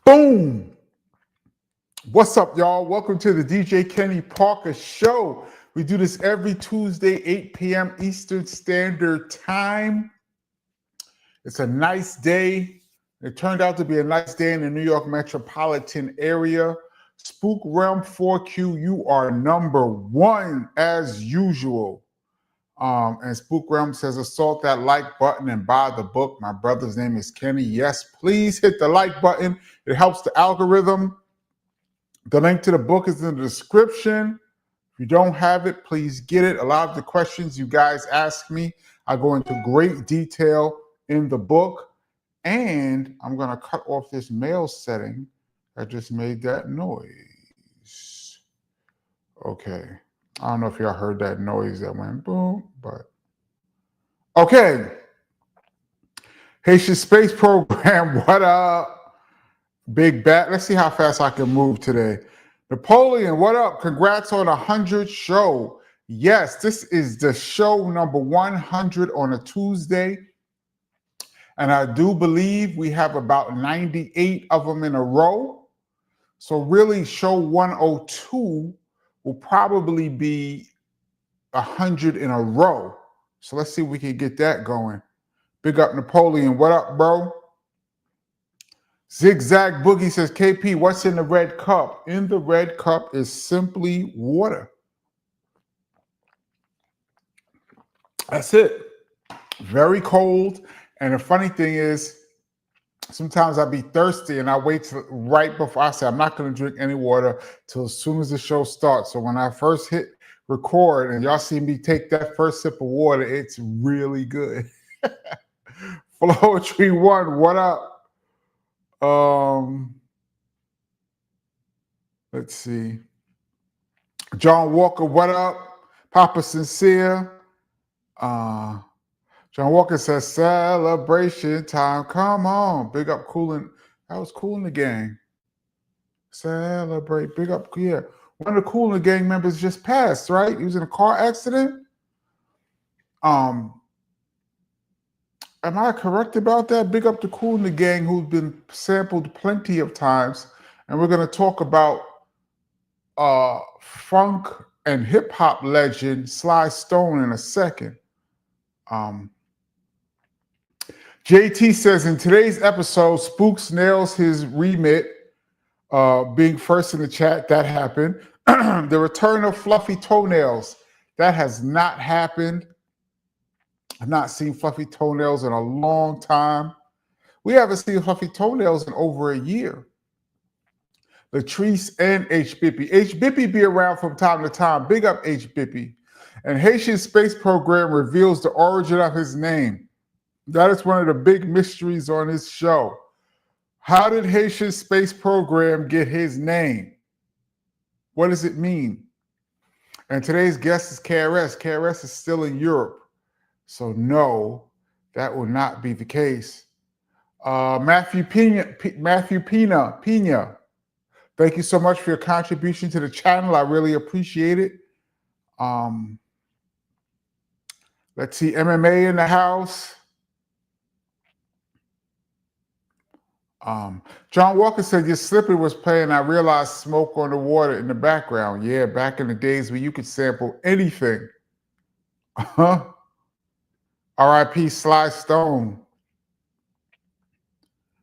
Boom! What's up, y'all? Welcome to the DJ Kenny Parker Show. We do this every Tuesday, 8 p.m. Eastern Standard Time. It's a nice day. It turned out to be a nice day in the New York metropolitan area. Spook Realm 4Q, you are number one as usual. And Spook Realm says, assault that like button and buy the book. My brother's name is Kenny. Yes, please hit the like button. It helps the algorithm. The link to the book is in the description. If you don't have it, please get it. A lot of the questions you guys ask me, I go into great detail in the book. And I'm going to cut off this mail setting that just made that noise. Okay. I don't know if y'all heard that noise that went boom, but okay. Haitian Space Program, what up? Big Bat. Let's see how fast I can move today. Napoleon, what up? Congrats on 100 show. Yes, this is the show number 100 on a Tuesday. And I do believe we have about 98 of them in a row. So really show 102 will probably be 100 in a row. So let's see if we can get that going. Big up Napoleon. What up, bro? Zigzag Boogie says, KP, what's in the red cup? In the red cup is simply water. That's it. Very cold. And the funny thing is, sometimes I'll be thirsty and I wait till right before I say I'm not going to drink any water till as soon as the show starts. So when I first hit record and y'all see me take that first sip of water, it's really good. Flowetry One, what up? Let's see. John Walker, what up? Papa Sincere. John Walker says, celebration time. Come on. Big up Coolin. That was Cool in the Gang. Celebrate. Big up. Yeah. One of the Cool in the Gang members just passed, right? He was in a car accident. Am I correct about that? Big up to Cool in the Gang, who's been sampled plenty of times. And we're going to talk about funk and hip hop legend Sly Stone in a second. JT says, in today's episode, Spooks nails his remit, being first in the chat. That happened. The return of fluffy toenails. That has not happened. I've not seen fluffy toenails in a long time. We haven't seen fluffy toenails in over a year. Latrice and H. Bippy. H. Bippy be around from time to time. Big up H. Bippy. And Haitian Space Program reveals the origin of his name. That is one of the big mysteries on this show. How did Haitian Space Program get his name? What does it mean? And today's guest is KRS. KRS is still in Europe. So no, that will not be the case. Matthew Pina. Thank you so much for your contribution to the channel. I really appreciate it. Let's see, MMA in the house. John Walker said, your slipper was playing. I realized smoke on the water in the background. Yeah, back in the days where you could sample anything. R.I.P. Sly Stone.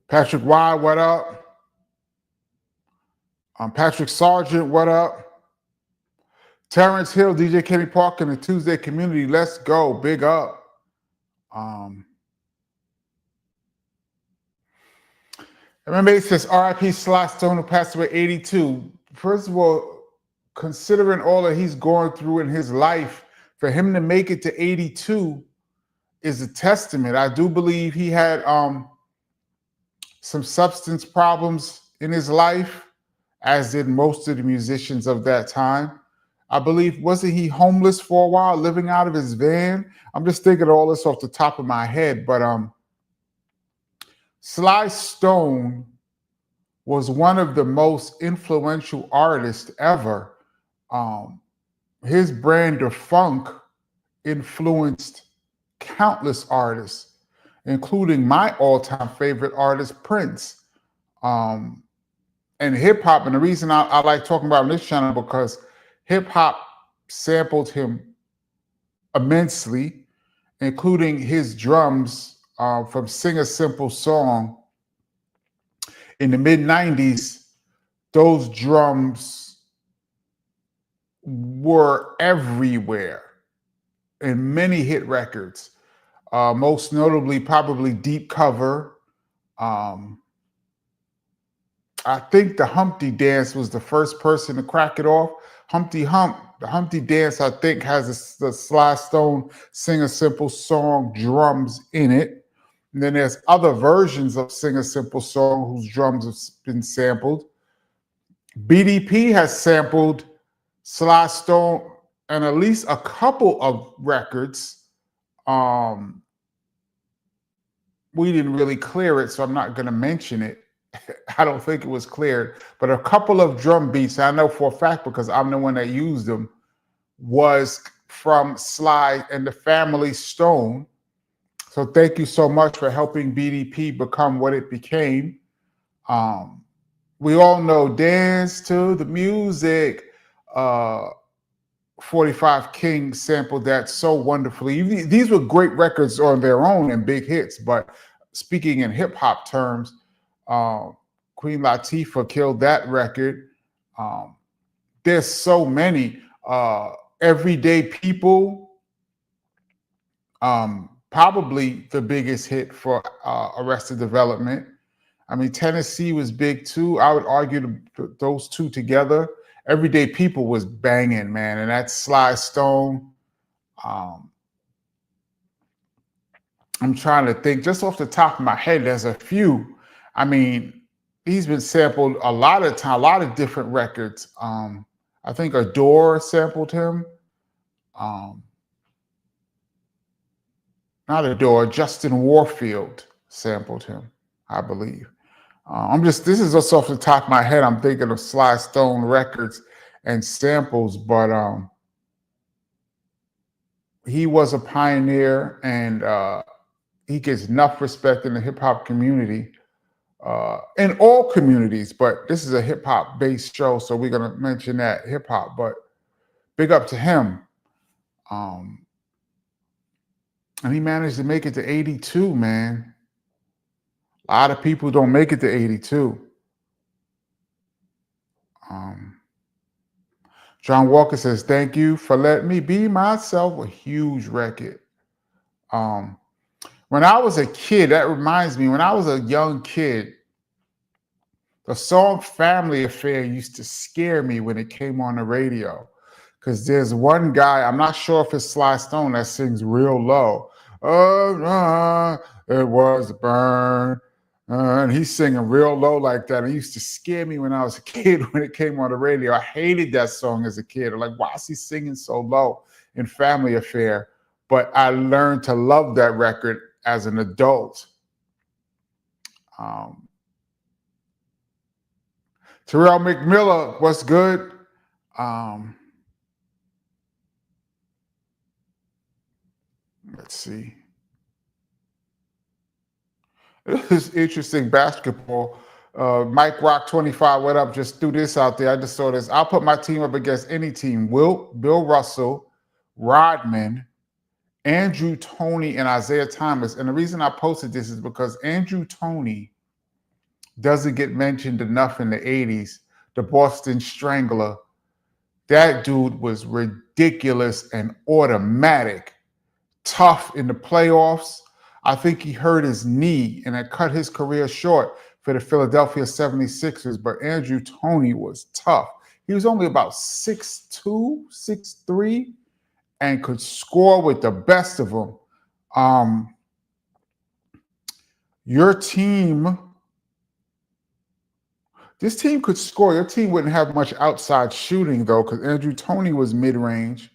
Patrick Y, what up? Patrick Sargent, what up? Terrence Hill, DJ Kenny Parker in the Tuesday community. Let's go. Big up. MMA says R.I.P. Sly Stone, who passed away 82. First of all, considering all that he's going through in his life, for him to make it to 82 is a testament. I do believe he had some substance problems in his life, as did most of the musicians of that time. I believe, wasn't he homeless for a while, living out of his van? I'm just thinking all this off the top of my head, but Sly Stone was one of the most influential artists ever. His brand of funk influenced countless artists, including my all-time favorite artist, Prince. and hip hop, and the reason I like talking about on this channel because hip hop sampled him immensely, including his drums from Sing a Simple Song in the mid 90s. Those drums were everywhere in many hit records, most notably probably Deep Cover. I think the Humpty Dance was the first person to crack it off. Humpty Hump, the Humpty Dance, I think, has the Sly Stone Sing a Simple Song drums in it. And then there's other versions of Sing a Simple Song whose drums have been sampled. BDP has sampled Sly Stone and at least a couple of records. We didn't really clear it, so I'm not going to mention it. I don't think it was cleared, but a couple of drum beats, I know for a fact because I'm the one that used them, was from Sly and the Family Stone. So thank you so much for helping BDP become what it became. We all know Dance to the Music. 45 King sampled that so wonderfully. These were great records on their own and big hits, but speaking in hip hop terms, Queen Latifah killed that record. There's so many. Everyday People, probably the biggest hit for Arrested Development. I mean, Tennessee was big too. I would argue those two together. Everyday People was banging, man, and that's Sly Stone. I'm trying to think just off the top of my head. There's a few. I mean, he's been sampled a lot of time, a lot of different records. I think Adore sampled him. Not Adore, Justin Warfield sampled him, I believe. This is just off the top of my head. I'm thinking of Sly Stone records and samples, but he was a pioneer, and he gets enough respect in the hip hop community, in all communities, but this is a hip hop based show, so we're going to mention that hip hop, but big up to him. And he managed to make it to 82, man. A lot of people don't make it to 82. John Walker says, thank you for letting me be myself. A huge record. When I was a kid, that reminds me, when I was a young kid, the song Family Affair used to scare me when it came on the radio. Because there's one guy, I'm not sure if it's Sly Stone, that sings real low. Oh, it was a burn. And he's singing real low like that. It used to scare me when I was a kid when it came on the radio. I hated that song as a kid. I'm like, why is he singing so low in Family Affair? But I learned to love that record as an adult. Terrell McMillan, what's good? Let's see. This is interesting basketball. Mike Rock 25, what up? Just threw this out there. I just saw this. I'll put my team up against any team. Bill Russell, Rodman, Andrew Toney, and Isaiah Thomas. And the reason I posted this is because Andrew Toney doesn't get mentioned enough in the 80s. The Boston Strangler. That dude was ridiculous and automatic. Tough in the playoffs. I think he hurt his knee and it cut his career short for the Philadelphia 76ers, but Andrew Toney was tough. He was only about 6'2", 6'3", and could score with the best of them. Your team, this team could score. Your team wouldn't have much outside shooting, though, because Andrew Toney was mid-range.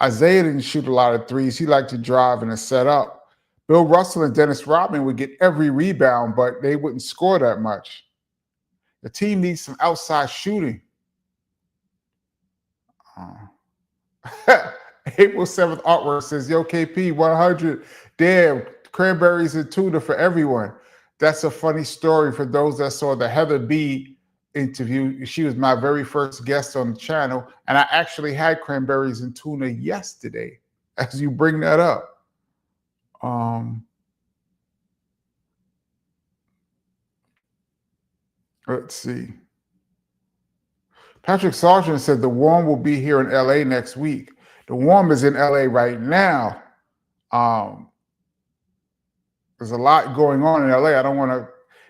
Isaiah didn't shoot a lot of threes. He liked to drive and to set up. Bill Russell and Dennis Rodman would get every rebound, but they wouldn't score that much. The team needs some outside shooting. April 7th artwork says, yo, KP, 100. Damn, cranberries and tuna for everyone. That's a funny story for those that saw the Heather B interview. She was my very first guest on the channel, and I actually had cranberries and tuna yesterday, as you bring that up. Let's see. Patrick Sargent said the Warm will be here in LA next week. The Warm is in LA right now. There's a lot going on in LA. I don't want to.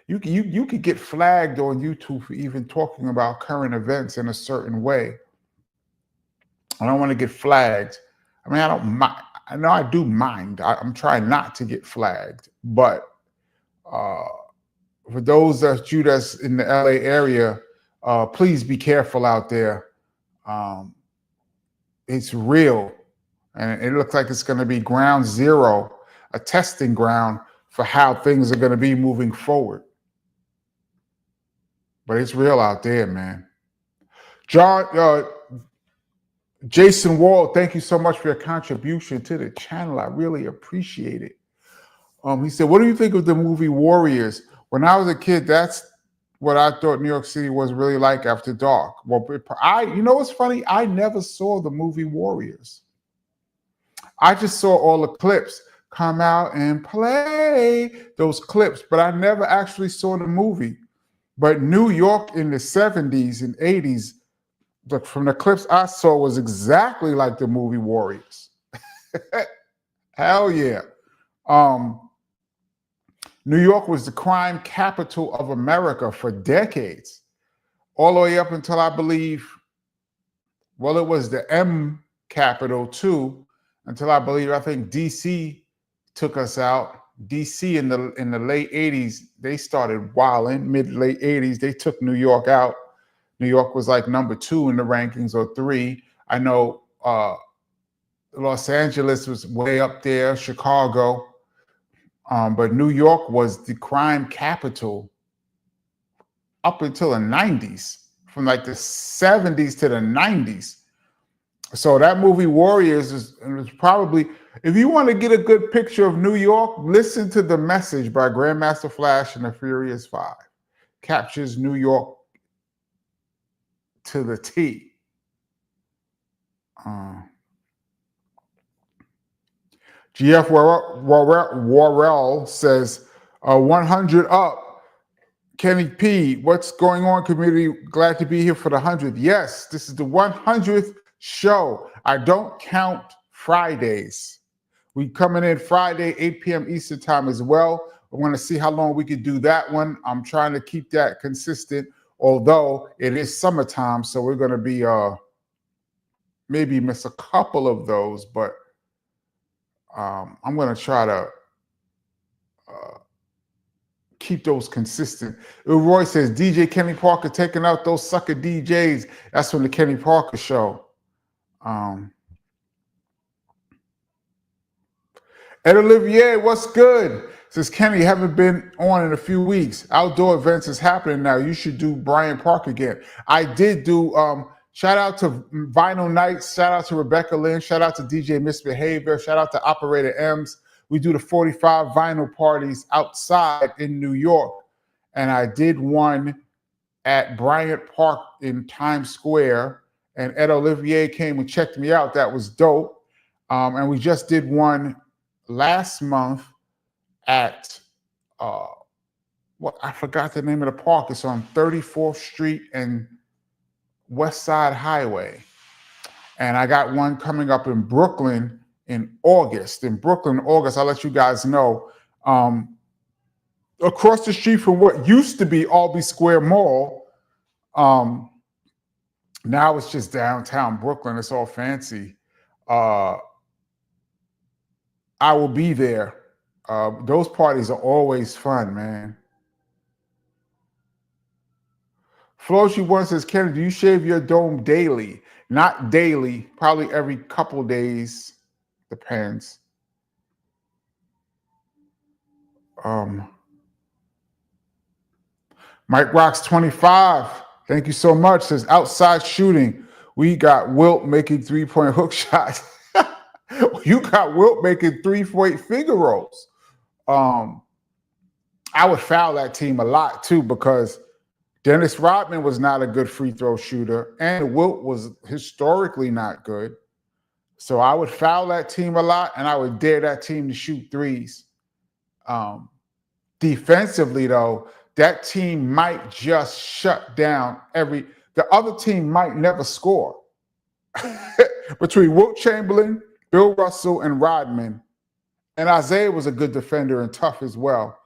You could get flagged on YouTube for even talking about current events in a certain way. I don't want to get flagged. I mean, I don't mind. I know I do mind. I'm trying not to get flagged. But for those of you that's in the LA area, please be careful out there. It's real. And it looks like it's going to be ground zero, a testing ground for how things are going to be moving forward. But it's real out there, man. Jason Wall, thank you so much for your contribution to the channel. I really appreciate it. He said, what do you think of the movie Warriors? When I was a kid, that's what I thought New York City was really like after dark. Well, you know what's funny? I never saw the movie Warriors. I just saw all the clips come out and play those clips, but I never actually saw the movie. But New York in the 70s and 80s, from the clips I saw, was exactly like the movie Warriors. Hell yeah. New York was the crime capital of America for decades, all the way up until I believe, well, it was the M capital too, until I think DC took us out. DC in the late 80s, they started wilding, mid-late 80s, they took New York out. New York was like number 2 in the rankings, or 3. I know Los Angeles was way up there, Chicago. But New York was the crime capital up until the 90s, from like the 70s to the 90s. So that movie Warriors is probably, if you want to get a good picture of New York, listen to The Message by Grandmaster Flash and the Furious Five. Captures New York to the T. GF Worrell says, 100 up. Kenny P, what's going on, community? Glad to be here for the 100th. Yes, this is the 100th show. I don't count Fridays. We coming in Friday, 8 p.m. Eastern time as well. I want to see how long we could do that one. I'm trying to keep that consistent, although it is summertime, so we're going to be maybe miss a couple of those, but I'm going to try to keep those consistent. Roy says, DJ Kenny Parker taking out those sucker DJs. That's from the Kenny Parker show. Ed Olivier, what's good? Says, Kenny, haven't been on in a few weeks. Outdoor events is happening now. You should do Bryant Park again. I did do, shout out to Vinyl Nights. Shout out to Rebecca Lynn. Shout out to DJ Misbehavior. Shout out to Operator M's. We do the 45 vinyl parties outside in New York. And I did one at Bryant Park in Times Square. And Ed Olivier came and checked me out. That was dope. And we just did one last month at, I forgot the name of the park. It's on 34th Street and West Side Highway. And I got one coming up in Brooklyn in August. I'll let you guys know. Across the street from what used to be Albee Square Mall, now it's just downtown Brooklyn. It's all fancy. I will be there. Those parties are always fun, man. Floshi One says, Kenny, do you shave your dome daily? Not daily, probably every couple days. Depends. Mike Rocks 25. Thank you so much. Says, outside shooting. We got Wilt making 3-point hook shots. You got Wilt making 3-point finger rolls. I would foul that team a lot too, because Dennis Rodman was not a good free throw shooter, and Wilt was historically not good. So I would foul that team a lot, and I would dare that team to shoot threes. Defensively, though, that team might just shut down the other team might never score. Between Wilt Chamberlain, Bill Russell, and Rodman, and Isaiah was a good defender and tough as well,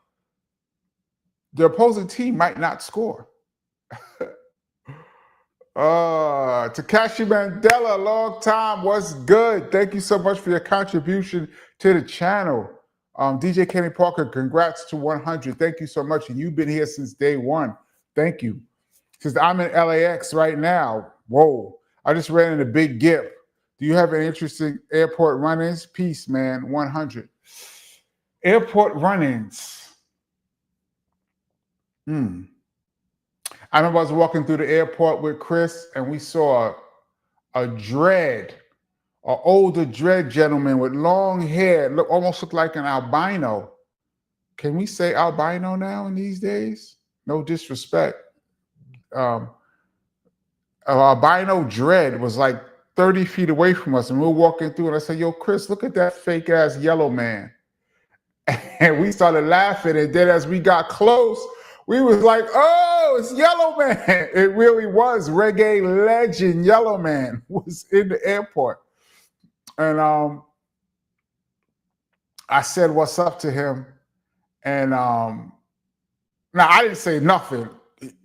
the opposing team might not score. Takashi Mandela, long time. What's good? Thank you so much for your contribution to the channel. DJ Kenny Parker, congrats to 100. Thank you so much. And you've been here since day one. Thank you. Since I'm in LAX right now. Whoa. I just ran into Big Gip. Do you have any interesting airport run-ins? Peace, man. 100. Airport run-ins. I remember I was walking through the airport with Chris, and we saw an older dread gentleman with long hair, almost looked like an albino. Can we say albino now in these days? No disrespect. Albino dread was like 30 feet away from us, and we were walking through, and I said, yo, Chris, look at that fake-ass yellow man. And we started laughing, and then as we got close, we was like, oh, it's Yellow Man. It really was. Reggae legend Yellow Man was in the airport. And I said, what's up to him? And now I didn't say nothing.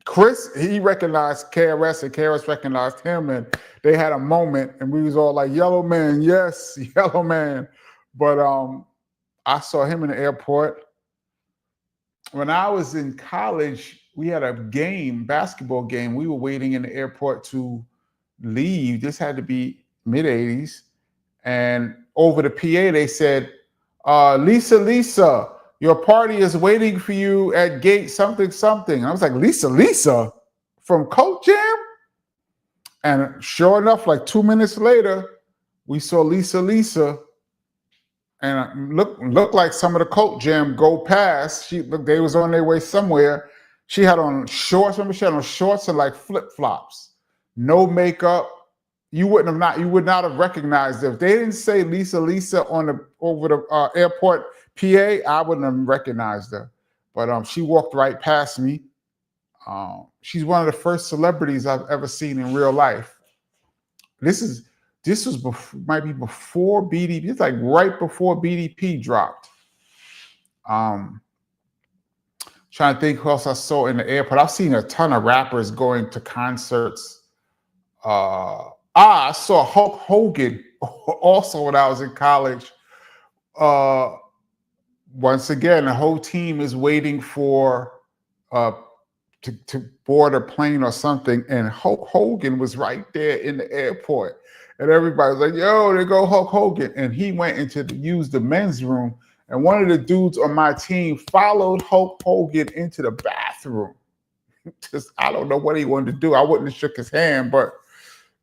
Chris, he recognized KRS, and KRS recognized him, and they had a moment, and we was all like, Yellow Man, yes, Yellow Man. But I saw him in the airport. When I was in college, we had a basketball game. We were waiting in the airport to leave. This had to be mid-'80s. And over the PA, they said, Lisa, your party is waiting for you at gate something. And I was like, Lisa from Coke Jam? And sure enough, like 2 minutes later, we saw Lisa. And looked like some of the Coke Jam go past. They was on their way somewhere. She had on shorts. Remember, she had on shorts and like flip-flops. No makeup. You would not have recognized her. If they didn't say Lisa over the airport PA, I wouldn't have recognized her. But she walked right past me. She's one of the first celebrities I've ever seen in real life. This was might be before BDP. It's like right before BDP dropped. Trying to think who else I saw in the airport. I've seen a ton of rappers going to concerts. I saw Hulk Hogan also when I was in college. Once again, the whole team is waiting for to board a plane or something, and Hulk Hogan was right there in the airport. And everybody was like, yo, there go Hulk Hogan. And he went use the men's room. And one of the dudes on my team followed Hulk Hogan into the bathroom. I don't know what he wanted to do. I wouldn't have shook his hand, but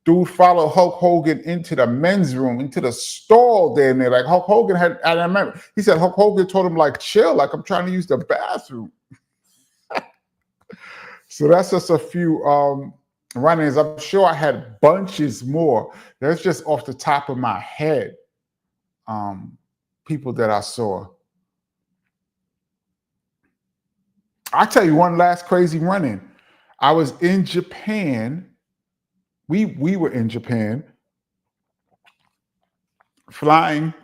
dude followed Hulk Hogan into the men's room, into the stall there. And they're like, Hulk Hogan and I remember, he said Hulk Hogan told him, like, chill, like I'm trying to use the bathroom. So that's just a few run-ins. I'm sure I had bunches more. That's just off the top of my head. People that I saw. I'll tell you one last crazy run-in. I was in Japan. We were in Japan, flying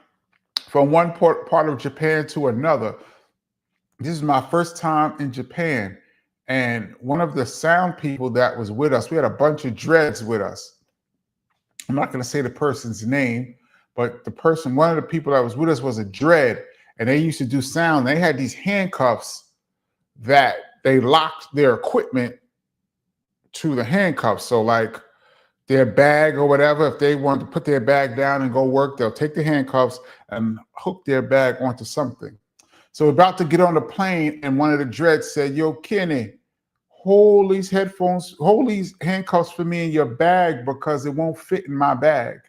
from one part of Japan to another. This is my first time in Japan. And one of the sound people that was with us, we had a bunch of dreads with us. I'm not going to say the person's name, but one of the people that was with us was a dread, and they used to do sound. They had these handcuffs that they locked their equipment to the handcuffs. So like their bag or whatever, if they wanted to put their bag down and go work, they'll take the handcuffs and hook their bag onto something. So we're about to get on the plane, and one of the dreads said, yo, Kenny, hold these handcuffs for me in your bag because it won't fit in my bag.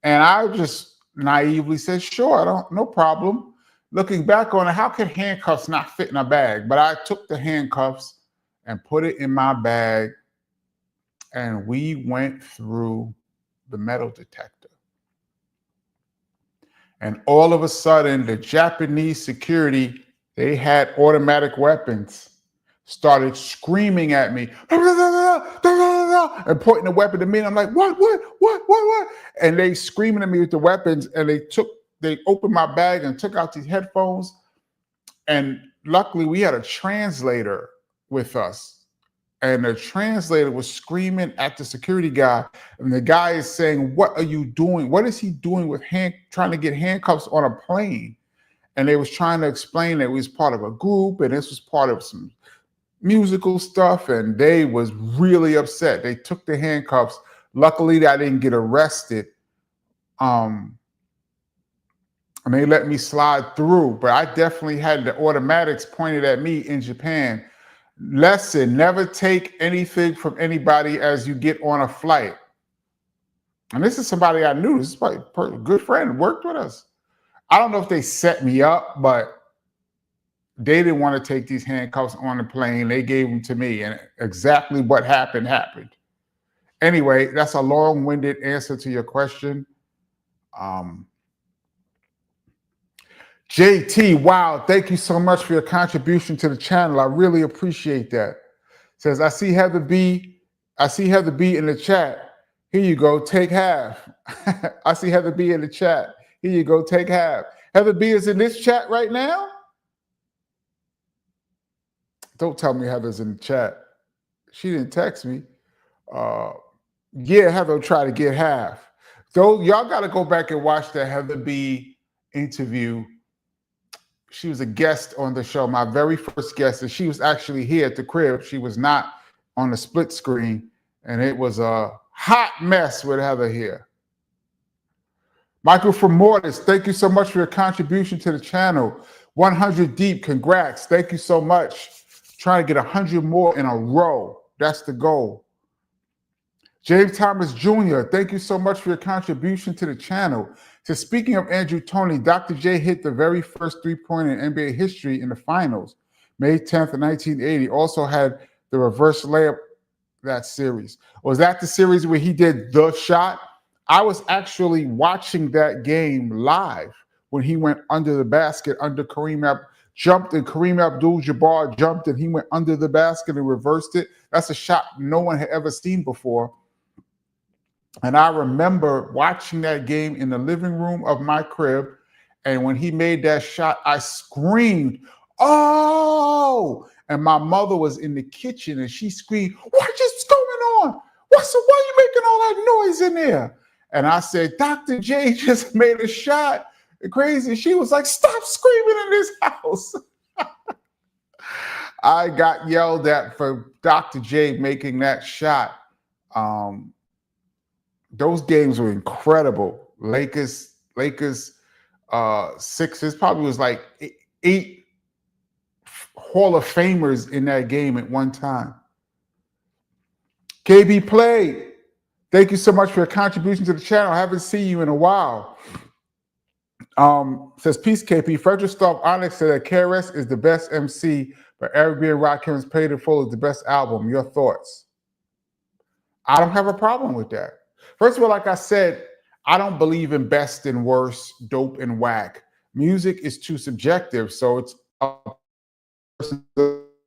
And I just naively said, sure, no problem. Looking back on it, how can handcuffs not fit in a bag? But I took the handcuffs and put it in my bag, and we went through the metal detector. And all of a sudden, the Japanese security, they had automatic weapons, started screaming at me and pointing the weapon at me. And I'm like, what? And they screaming at me with the weapons, and they opened my bag and took out these headphones. And luckily, we had a translator with us. And the translator was screaming at the security guy. And the guy is saying, what are you doing? What is he doing with trying to get handcuffs on a plane? And they was trying to explain that it was part of a group and this was part of some musical stuff. And they was really upset. They took the handcuffs. Luckily, I didn't get arrested. And they let me slide through. But I definitely had the automatics pointed at me in Japan. Lesson, never take anything from anybody as you get on a flight. And this is somebody I knew. This is a good friend, worked with us. I don't know if they set me up, but they didn't want to take these handcuffs on the plane. They gave them to me, and exactly what happened. Anyway, that's a long-winded answer to your question. JT, wow, thank you so much for your contribution to the channel. I really appreciate that. Says, I see Heather B in the chat. Here you go, take half. I see Heather B in the chat. Here you go, take half. Heather B is in this chat right now? Don't tell me Heather's in the chat. She didn't text me. Yeah, Heather will try to get half. So y'all got to go back and watch that Heather B interview. She was a guest on the show, my very first guest, and she was actually here at the crib. She was not on the split screen, and it was a hot mess with Heather here. Michael from Mortis, thank you so much for your contribution to the channel. 100 deep, congrats. Thank you so much. Trying to get 100 more in a row. That's the goal. James Thomas Jr., thank you so much for your contribution to the channel. So speaking of Andrew Toney, Dr. J hit the very first three-pointer in NBA history in the finals, May 10th, 1980. Also had the reverse layup that series. Was that the series where he did the shot? I was actually watching that game live when he went under the basket, under Kareem jumped, and Kareem Abdul-Jabbar jumped, and he went under the basket and reversed it. That's a shot no one had ever seen before. And I remember watching that game in the living room of my crib. And when he made that shot, I screamed, oh! And my mother was in the kitchen and she screamed, what is going on? Why are you making all that noise in there? And I said, Dr. J just made a shot. Crazy. She was like, stop screaming in this house. I got yelled at for Dr. J making that shot. Those games were incredible. Lakers, Sixers, probably was like 8 Hall of Famers in that game at one time. KB Play, thank you so much for your contribution to the channel. I haven't seen you in a while. Says, peace, KP. Frederick Stark Onyx said that KRS is the best MC, but Eric B. and Rakim's Paid in Full is the best album. Your thoughts? I don't have a problem with that. First of all, like I said, I don't believe in best and worst, dope and whack. Music is too subjective, so it's a person's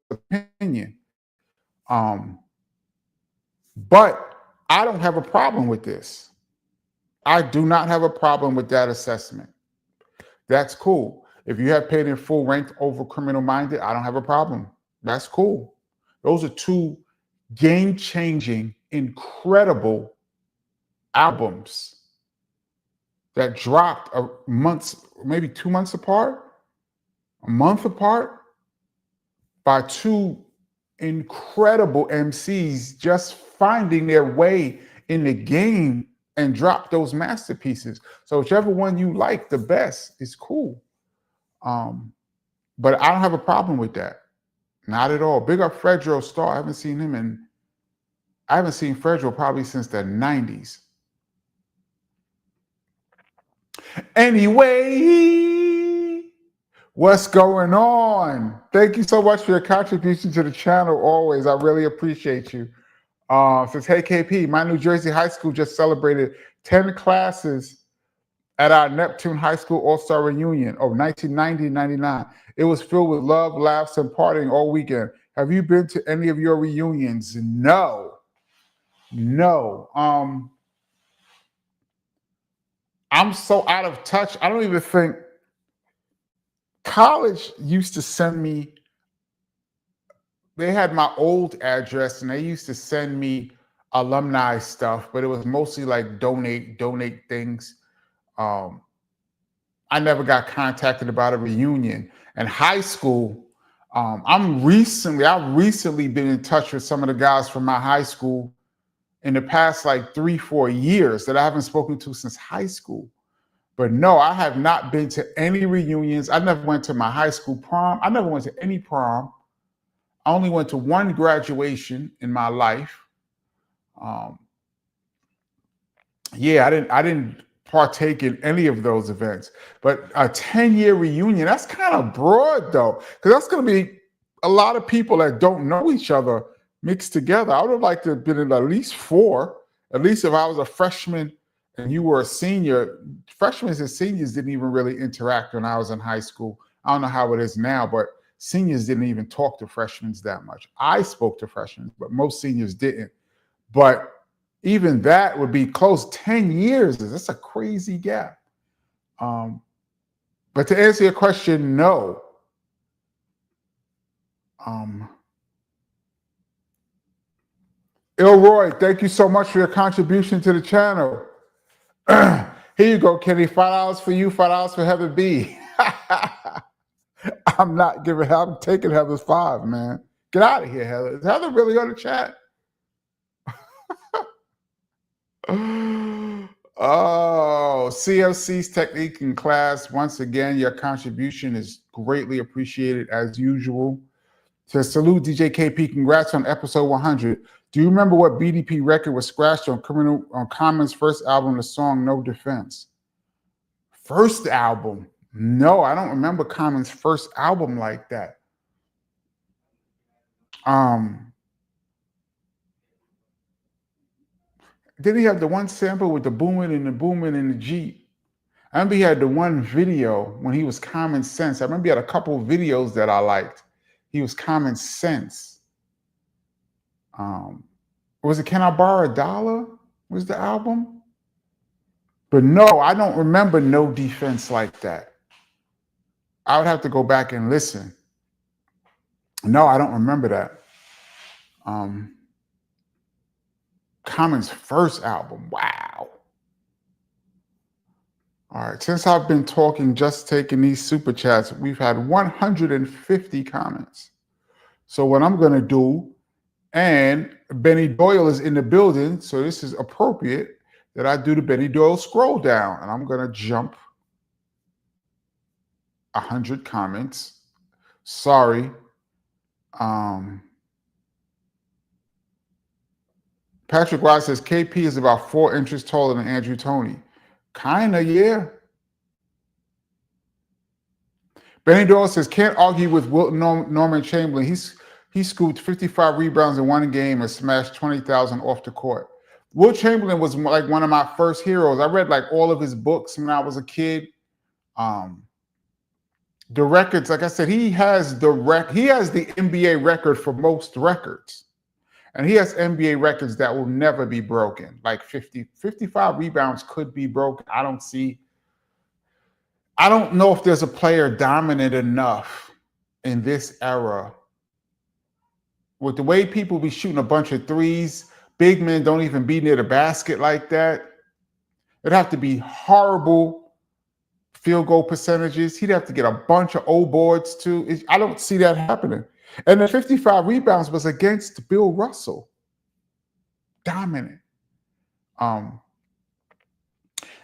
opinion. But I don't have a problem with this. I do not have a problem with that assessment. That's cool. If you have Paid in Full ranked over Criminal Minded, I don't have a problem. That's cool. Those are two game-changing, incredible albums that dropped maybe 2 months apart, a month apart, by two incredible MCs just finding their way in the game and drop those masterpieces. So whichever one you like the best is cool. But I don't have a problem with that. Not at all. Big up Fredro Starr. I haven't seen Fredro probably since the 90s. Anyway, What's going on? Thank you so much for your contribution to the channel always. I really appreciate you. Says, hey, KP, my New Jersey high school just celebrated 10 classes at our Neptune High School All-Star Reunion of 1990-99. It was filled with love, laughs, and partying all weekend. Have you been to any of your reunions? No. I'm so out of touch. I don't even think college used to send me, they had my old address and they used to send me alumni stuff, but it was mostly like donate things. I never got contacted about a reunion. And high school, I've recently been in touch with some of the guys from my high school in the past like 3-4 years that I haven't spoken to since high school. But no, I have not been to any reunions. I never went to my high school prom. I never went to any prom. I only went to one graduation in my life. Yeah, I didn't partake in any of those events. But a 10-year reunion, that's kind of broad though, because that's going to be a lot of people that don't know each other mixed together. I would have liked to have been in at least 4. At least if I was a freshman and you were a senior. Freshmen and seniors didn't even really interact when I was in high school. I don't know how it is now, but seniors didn't even talk to freshmen that much. I spoke to freshmen, but most seniors didn't. But even that would be close. 10 years. That's a crazy gap. But to answer your question, no. Ilroy, thank you so much for your contribution to the channel. Here you go, Kenny. $5 for you, $5 for Heather B. I'm taking Heather's 5, man. Get out of here, Heather. Is Heather really on the chat? Oh, CFC's technique in class. Once again, your contribution is greatly appreciated as usual. Says, salute DJ KP. Congrats on episode 100. Do you remember what BDP record was scratched on Common's first album, the song No Defense? First album? No, I don't remember Common's first album like that. Did he have the one sample with the booming and the Jeep? I remember he had the one video when he was Common Sense. I remember he had a couple of videos that I liked. He was Common Sense. Was it Can I Borrow a Dollar? Was the album? But no, I don't remember No Defense like that. I would have to go back and listen. No, I don't remember that. Common's first album. Wow. All right. Since I've been talking, just taking these super chats, we've had 150 comments. So what I'm going to do, and Benny Doyle is in the building, so this is appropriate that I do the Benny Doyle scroll down, and I'm going to jump 100 comments. Sorry. Patrick Wise says KP is about 4 inches taller than Andrew Toney. Kinda, yeah. Benny Doyle says can't argue with Wilton Norman Chamberlain. He scooped 55 rebounds in one game and smashed 20,000 off the court. Wilt Chamberlain was like one of my first heroes. I read like all of his books when I was a kid. The records, like I said, he has the NBA record for most records. And he has NBA records that will never be broken. Like 55 rebounds could be broken. I don't know if there's a player dominant enough in this era. With the way people be shooting a bunch of threes, big men don't even be near the basket like that. It'd have to be horrible field goal percentages. He'd have to get a bunch of O boards too. I don't see that happening. And the 55 rebounds was against Bill Russell. Dominant. And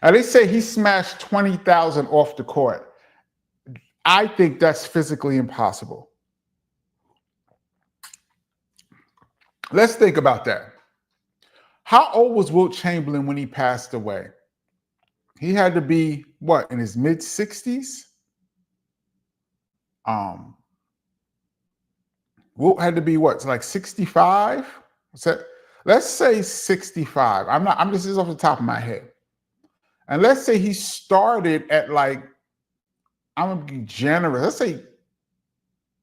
they say he smashed 20,000 off the court. I think that's physically impossible. Let's think about that. How old was Wilt Chamberlain when he passed away? He had to be, what, in his mid-60s? What had to be what? So like 65? So let's say 65. I'm just this is off the top of my head. And let's say he started at like, I'm gonna be generous. Let's say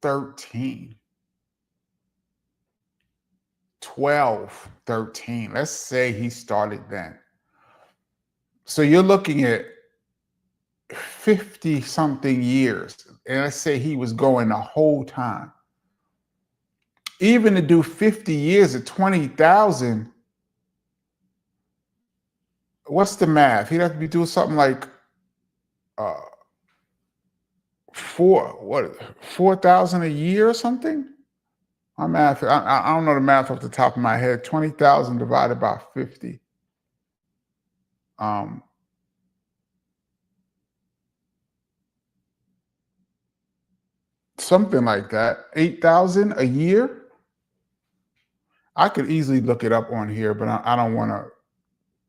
13, 12, 13. Let's say he started then. So you're looking at 50 something years. And let's say he was going the whole time. Even to do 50 years at 20,000, what's the math? He'd have to be doing something like 4,000 a year or something. My math, I don't know the math off the top of my head. 20,000 divided by 50. Something like that. 8,000 a year. I could easily look it up on here, but I don't want to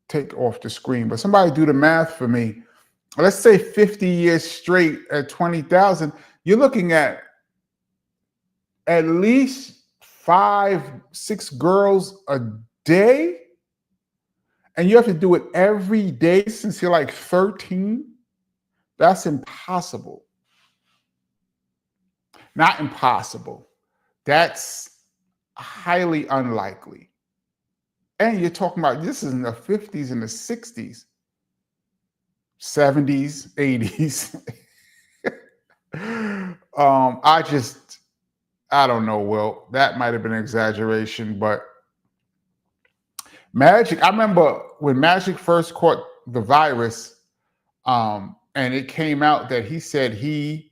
take off the screen. But somebody do the math for me. Let's say 50 years straight at 20,000. You're looking at least 5, 6 girls a day. And you have to do it every day since you're like 13. That's impossible. Not impossible. That's highly unlikely. And you're talking about this is in the 50s and the 60s, 70s, 80s. I don't know, Will. That might have been an exaggeration, but Magic, I remember when Magic first caught the virus, and it came out that he said he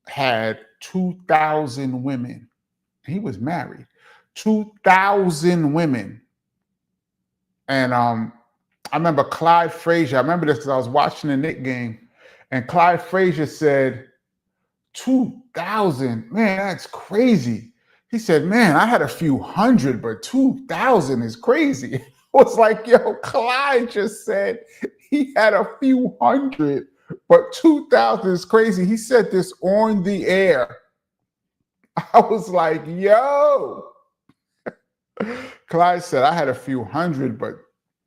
had 2,000 women. He was married. 2,000 women. And I remember Clyde Frazier. I remember this because I was watching the Knicks game, and Clyde Frazier said, 2,000, man, that's crazy. He said, man, I had a few hundred, but 2,000 is crazy. I was like, yo, Clyde just said he had a few hundred, but 2,000 is crazy. He said this on the air. I was like, yo. Clyde said, I had a few hundred, but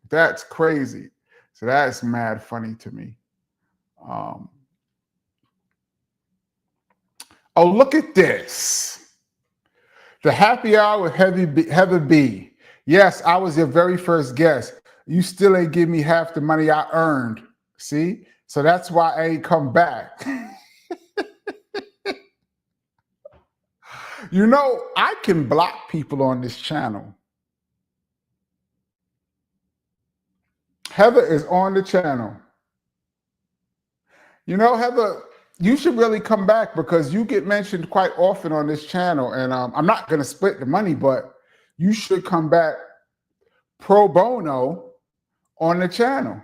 that's crazy. So that's mad funny to me. Oh, look at this. The happy hour with Heather B. Yes, I was your very first guest. You still ain't give me half the money I earned. See? So that's why I ain't come back. You know, I can block people on this channel. Heather is on the channel. You know, Heather, you should really come back because you get mentioned quite often on this channel. And I'm not going to split the money, but you should come back pro bono on the channel.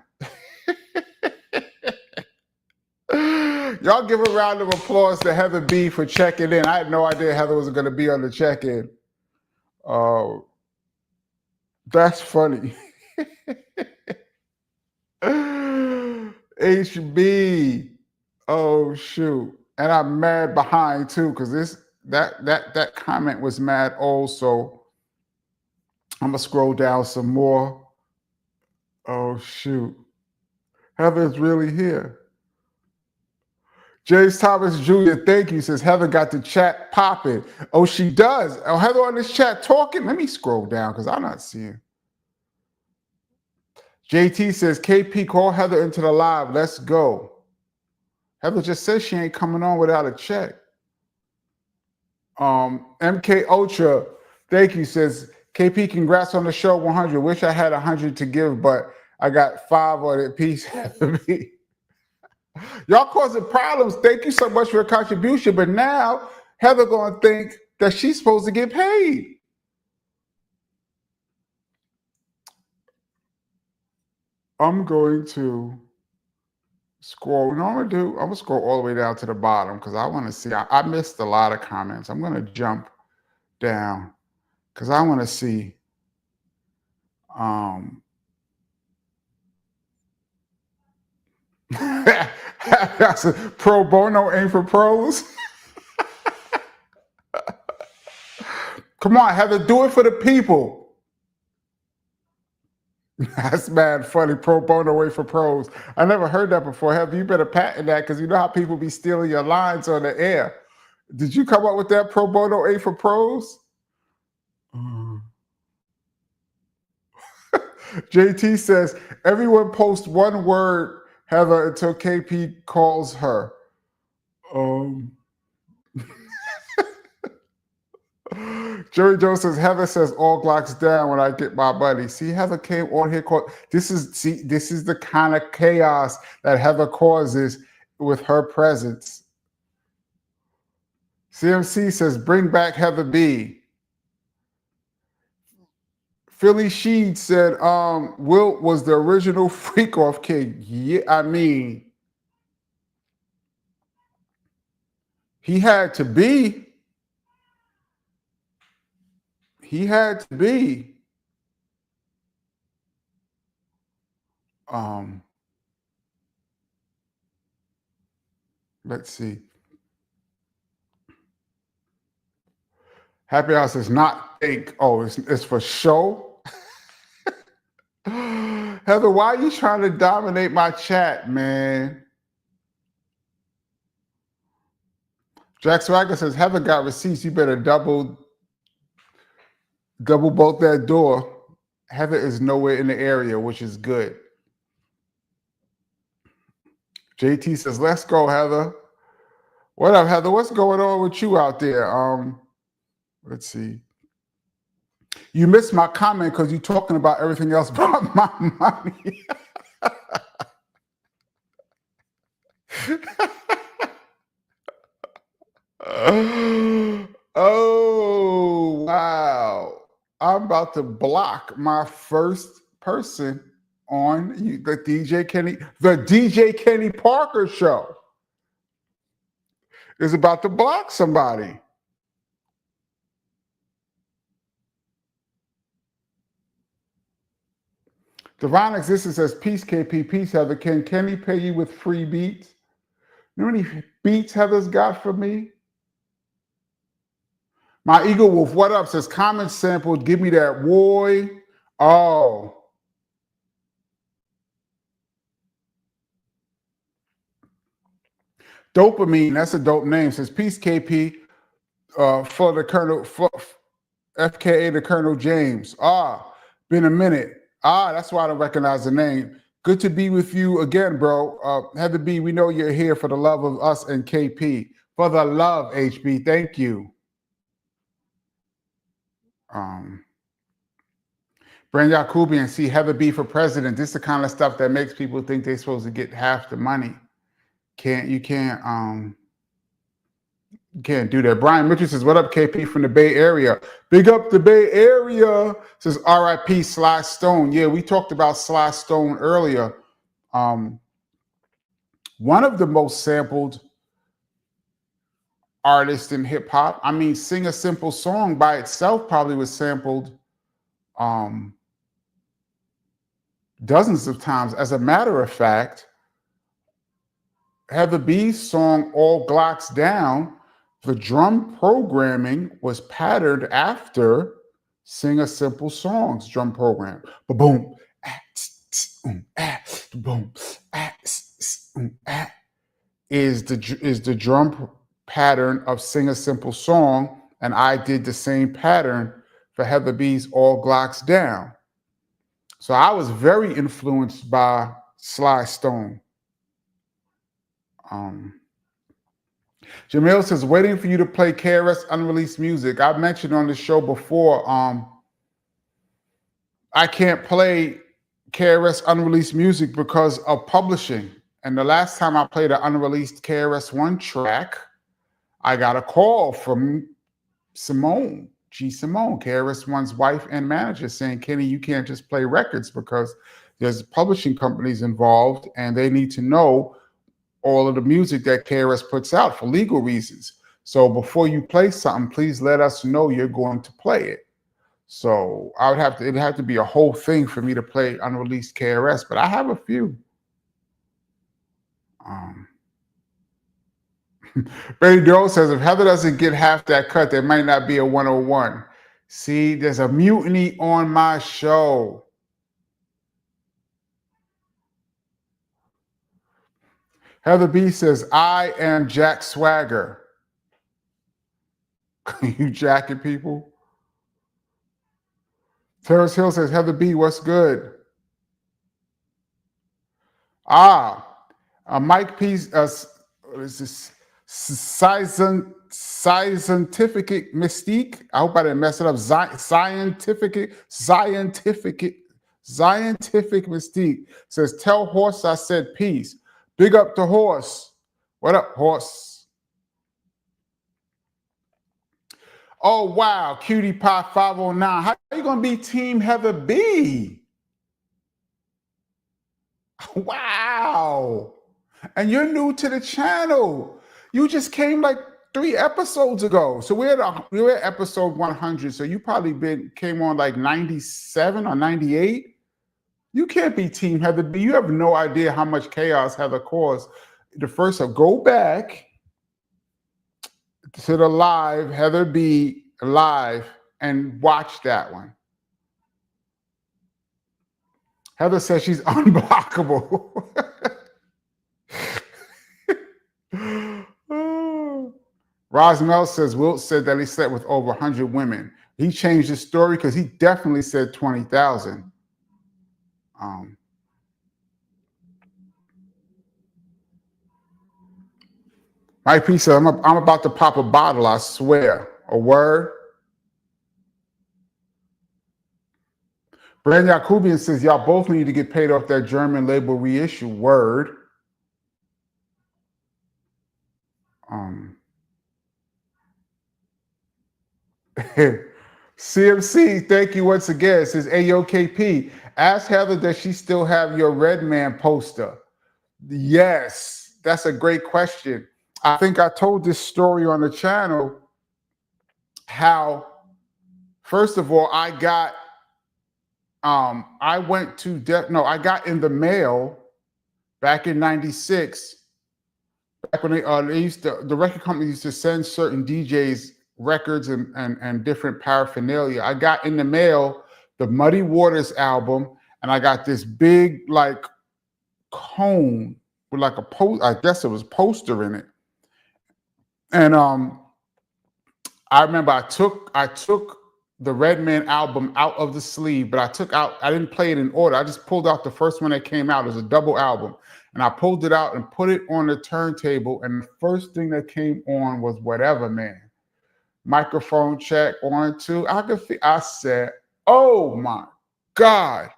Y'all give a round of applause to Heather B for checking in. I had no idea Heather was going to be on the check-in. That's funny. HB. Oh shoot. And I'm mad behind too, because that comment was mad old. So I'm gonna scroll down some more. Oh shoot. Heather's really here. James Thomas Jr., thank you. Says Heather got the chat popping. Oh, she does. Oh, Heather on this chat talking. Let me scroll down because I'm not seeing. JT says, KP, call Heather into the live. Let's go. Heather just says she ain't coming on without a check. MK Ultra, thank you, says, KP, congrats on the show 100. Wish I had 100 to give, but I got 5 on it. Peace. Y'all causing problems. Thank you so much for your contribution. But now Heather gonna think that she's supposed to get paid. I'm going to scroll. You know what I'm gonna do? I'm gonna scroll all the way down to the bottom because I want to see. I missed a lot of comments. I'm gonna jump down because I want to see. That's a pro bono ain't for pros. Come on, Heather, do it for the people. That's mad funny. Pro bono away for pros. I never heard that before. Heather, you better patent that because you know how people be stealing your lines on the air. Did you come up with that pro bono A for pros? JT says, everyone post one word, Heather, until KP calls her. Jerry Jones says, Heather says all Glocks down when I get my money. See, Heather came on here. This is the kind of chaos that Heather causes with her presence. CMC says, bring back Heather B. Philly Sheed said, Wilt was the original freak off king. Yeah, I mean, he had to be. He had to be. Let's see. Happy House is not fake. Oh, it's for show. Heather, why are you trying to dominate my chat, man? Jack Swagger says, Heather got receipts. You better double bolt that door. Heather is nowhere in the area, which is good. JT says, let's go, Heather. What up, Heather? What's going on with you out there? Let's see. You missed my comment because you're talking about everything else but my money. Oh, wow. I'm about to block my first person on the DJ Kenny Parker show is about to block somebody. Divine Existence says, peace, KP, peace, Heather. Can Kenny pay you with free beats? You know how many beats Heather's got for me? My Eagle Wolf, what up? Says, comment sample, give me that boy. Oh. Dopamine, that's a dope name. Says, peace, KP, for the Colonel, FKA the Colonel James. Been a minute. That's why I don't recognize the name. Good to be with you again, bro. Heather B, we know you're here for the love of us and KP. For the love, HB. Thank you. Brand Yakubian, see Heather B for president. This is the kind of stuff that makes people think they're supposed to get half the money. You can't do that. Brian Mitchell says, what up, KP from the Bay Area? Big up the Bay Area. Says RIP Sly Stone. Yeah, we talked about Sly Stone earlier. One of the most sampled artists in hip hop. I mean, Sing a Simple Song by itself probably was sampled dozens of times. As a matter of fact, Heather B's song All Glocks Down, the drum programming was patterned after Sing a Simple Song's drum program. Ba-boom, boom, is the drum pattern of Sing a Simple Song, and I did the same pattern for Heather B's All Glocks Down. So I was very influenced by Sly Stone. Jamil says, waiting for you to play KRS unreleased music. I've mentioned on the show before, I can't play KRS unreleased music because of publishing. And the last time I played an unreleased KRS-One track, I got a call from Simone, KRS-One's wife and manager, saying, Kenny, you can't just play records because there's publishing companies involved and they need to know all of the music that KRS puts out for legal reasons. So before you play something, please let us know you're going to play it. So it'd have to be a whole thing for me to play unreleased KRS, but I have a few. Brady Doe says, if Heather doesn't get half that cut, there might not be a 101. See, there's a mutiny on my show. Heather B says, I am Jack Swagger. You jacking people? Terrace Hill says, Heather B, what's good? Mike P. What is this? Scientific Mystique. I hope I didn't mess it up. Scientific Mystique says, tell Horse I said peace. Big up to Horse. What up, Horse? Oh, wow. Cutie Pie 509. How are you going to be Team Heather B? Wow. And you're new to the channel. You just came like 3 episodes ago. So we're at episode 100. So you probably came on like 97 or 98. You can't be Team Heather B. You have no idea how much chaos Heather caused. The first, go back to the live, Heather B live, and watch that one. Heather says she's unblockable. Rosmel says Wilt said that he slept with over 100 women. He changed his story because he definitely said 20,000. Mike P said, I'm about to pop a bottle, I swear. A word? Brand Yakubian says, y'all both need to get paid off that German label reissue. Word. CMC, thank you once again. It says, AOKP, ask Heather, does she still have your Red Man poster? Yes, that's a great question. I think I told this story on the channel how, first of all, I got in the mail back in 96, back when they used to, the record company used to send certain DJs records and different paraphernalia. I got in the mail the Muddy Waters album, and I got this big like cone with like a I guess it was poster in it. And I remember I took the Redman album out of the sleeve, but I didn't play it in order. I just pulled out the first one that came out. It was a double album. And I pulled it out and put it on the turntable. And the first thing that came on was Whatever Man. Microphone check, 1, 2. I said, oh my God.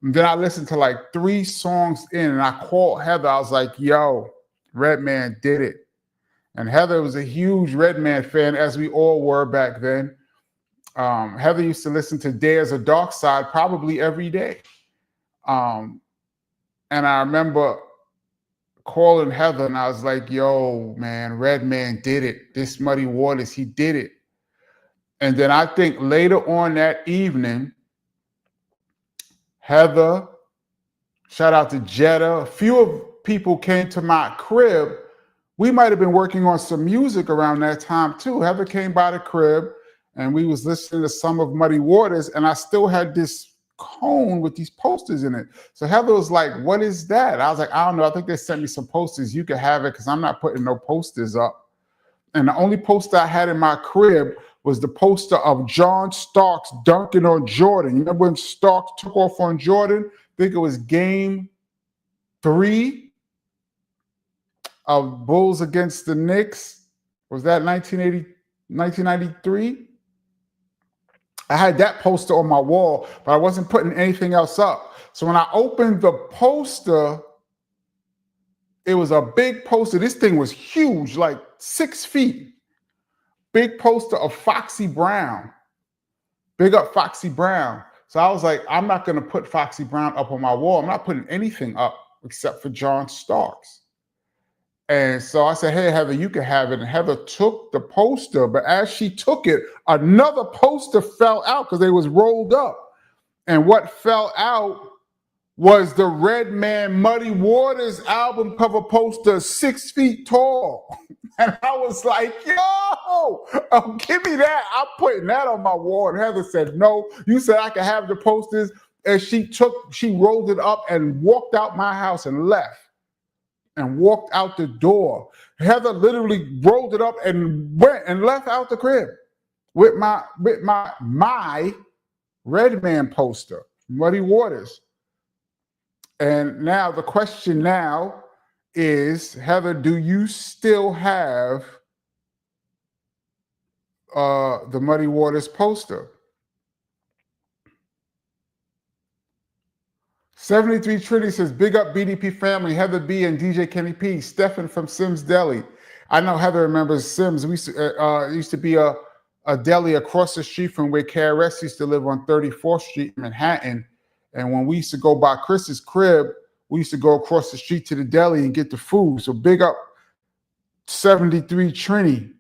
And then I listened to like 3 songs in, and I called Heather. I was like, yo, Redman did it. And Heather was a huge Redman fan, as we all were back then. Heather used to listen to There's a Dark Side probably every day. And I remember calling Heather, and I was like, yo, man, Redman did it. This Muddy Waters, he did it. And then I think later on that evening, Heather, shout out to Jetta, a few people came to my crib. We might have been working on some music around that time too. Heather came by the crib, and we was listening to some of Muddy Waters, and I still had this cone with these posters in it. So Heather was like, what is that? I was like, I don't know. I think they sent me some posters. You can have it because I'm not putting no posters up. And the only poster I had in my crib was the poster of John Starks dunking on Jordan. You remember when Starks took off on Jordan? I think it was game 3 of Bulls against the Knicks. Was that 1993? I had that poster on my wall, but I wasn't putting anything else up. So when I opened the poster, it was a big poster. This thing was huge, like 6 feet. Big poster of Foxy Brown. Big up Foxy Brown. So I was like, I'm not going to put Foxy Brown up on my wall. I'm not putting anything up except for John Starks. And so I said, hey, Heather, you can have it. And Heather took the poster, but as she took it, another poster fell out because they was rolled up. And what fell out was the Redman Muddy Waters album cover poster, 6 feet tall. And I was like, yo, oh, give me that. I'm putting that on my wall. And Heather said, no, you said I could have the posters. And she rolled it up and walked out my house and left. And walked out the door. Heather literally rolled it up and went and left out the crib with my Redman poster, Muddy Waters. And now the question now is, Heather, do you still have the Muddy Waters poster? 73 Trinity says, big up BDP family, Heather B and DJ Kenny P, Stephen from Sims Deli. I know Heather remembers Sims. We used to be a deli across the street from where KRS used to live on 34th Street in Manhattan. And when we used to go by Chris's crib, we used to go across the street to the deli and get the food. So big up 73 Trinity.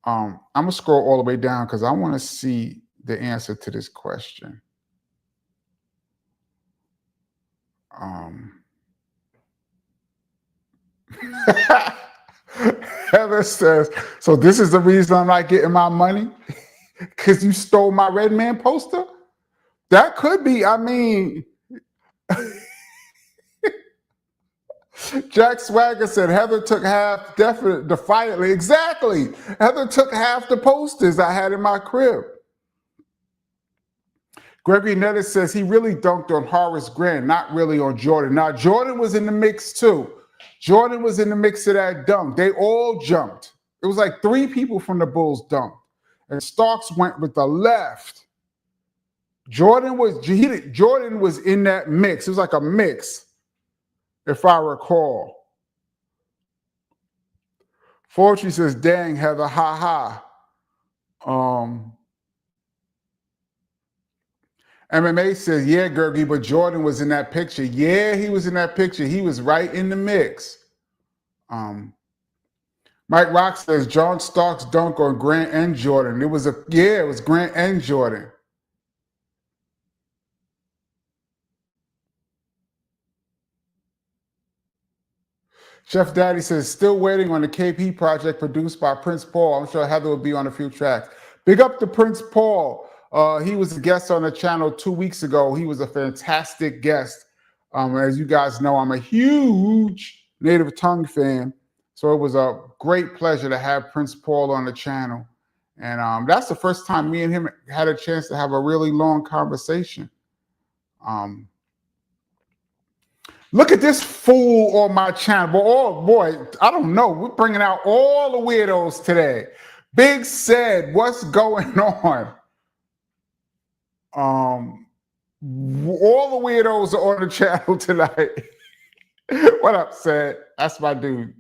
I'm going to scroll all the way down because I want to see the answer to this question. Heather says, so this is the reason I'm not getting my money? Because you stole my Redman poster? That could be, I mean... Jack Swagger said, Heather took half, defiantly. Exactly. Heather took half the posters I had in my crib. Gregory Nettis says he really dunked on Horace Grant, not really on Jordan. Now, Jordan was in the mix too. Jordan was in the mix of that dunk. They all jumped. It was like 3 people from the Bulls dunked. And Starks went with the left. Jordan was in that mix. It was like a mix, if I recall. Fortune says, dang, Heather, ha ha. MMA says, yeah, Gergie, but Jordan was in that picture. Yeah, he was in that picture. He was right in the mix. Mike Rock says, John Starks dunk on Grant and Jordan. It was Grant and Jordan. Chef Daddy says, still waiting on the KP project produced by Prince Paul. I'm sure Heather will be on a few tracks. Big up to Prince Paul. He was a guest on the channel 2 weeks ago. He was a fantastic guest. As you guys know, I'm a huge Native Tongue fan. So it was a great pleasure to have Prince Paul on the channel. And that's the first time me and him had a chance to have a really long conversation. Look at this fool on my channel. Oh, boy, I don't know. We're bringing out all the weirdos today. Big said, what's going on? All the weirdos are on the channel tonight. What up, Said? That's my dude.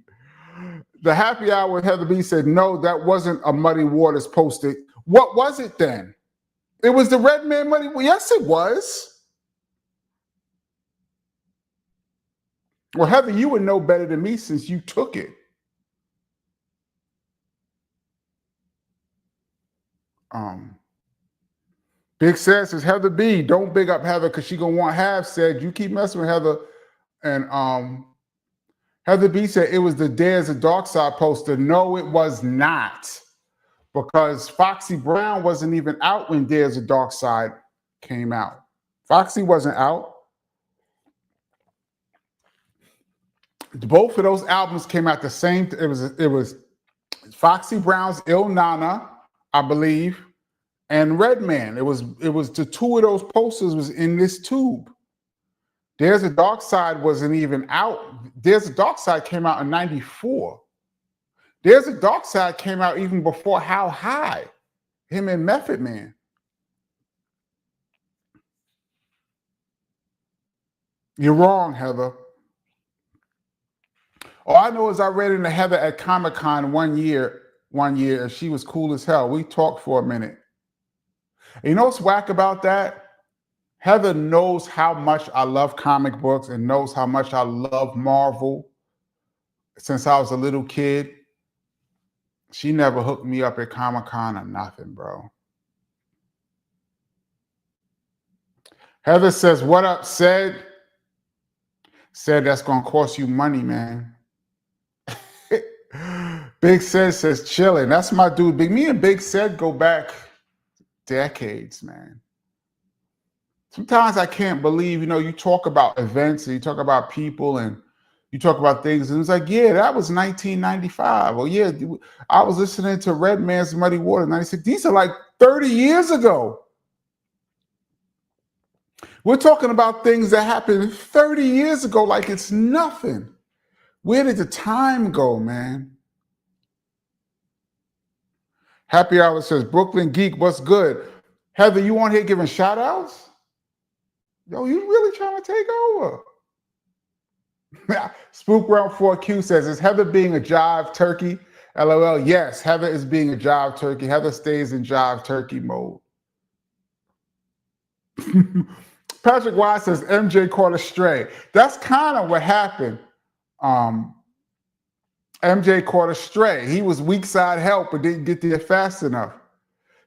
The happy hour with Heather B said, no, that wasn't a Muddy Waters poster. What was it then? It was the Redman Muddy. Yes, it was. Well, Heather, you would know better than me since you took it. Big says Heather B. Don't big up Heather because she gonna want half. Said you keep messing with Heather, and Heather B said it was the Dares of Dark Side poster. No, it was not, because Foxy Brown wasn't even out when Dares of Dark Side came out. Foxy wasn't out. Both of those albums came out the same. It was Foxy Brown's Il Nana, I believe, and Redman. It was the 2 of those posters was in this tube. There's a Dark Side wasn't even out. There's a Dark Side came out in '94. There's a Dark Side came out even before How High, him and Method Man. You're wrong, Heather. All I know is I read into Heather at Comic-Con one year, and she was cool as hell. We talked for a minute. And you know what's whack about that? Heather knows how much I love comic books and knows how much I love Marvel since I was a little kid. She never hooked me up at Comic-Con or nothing, bro. Heather says, what up, Said? Said that's going to cost you money, man. Big Said says chilling. That's my dude. Me and Big Said go back decades, man. Sometimes I can't believe, you talk about events and you talk about people and you talk about things, and it's like, yeah, that was 1995. Or yeah, I was listening to Redman's Muddy Water 96. These are like 30 years ago. We're talking about things that happened 30 years ago like it's nothing. Where did the time go, man? Happy Hour says, Brooklyn Geek, what's good? Heather, you on here giving shout outs? Yo, you really trying to take over? Spook Round 4Q says, is Heather being a jive turkey? LOL, yes, Heather is being a jive turkey. Heather stays in jive turkey mode. Patrick Wise says, MJ caught a stray. That's kind of what happened. MJ caught a stray. He was weak side help, but didn't get there fast enough.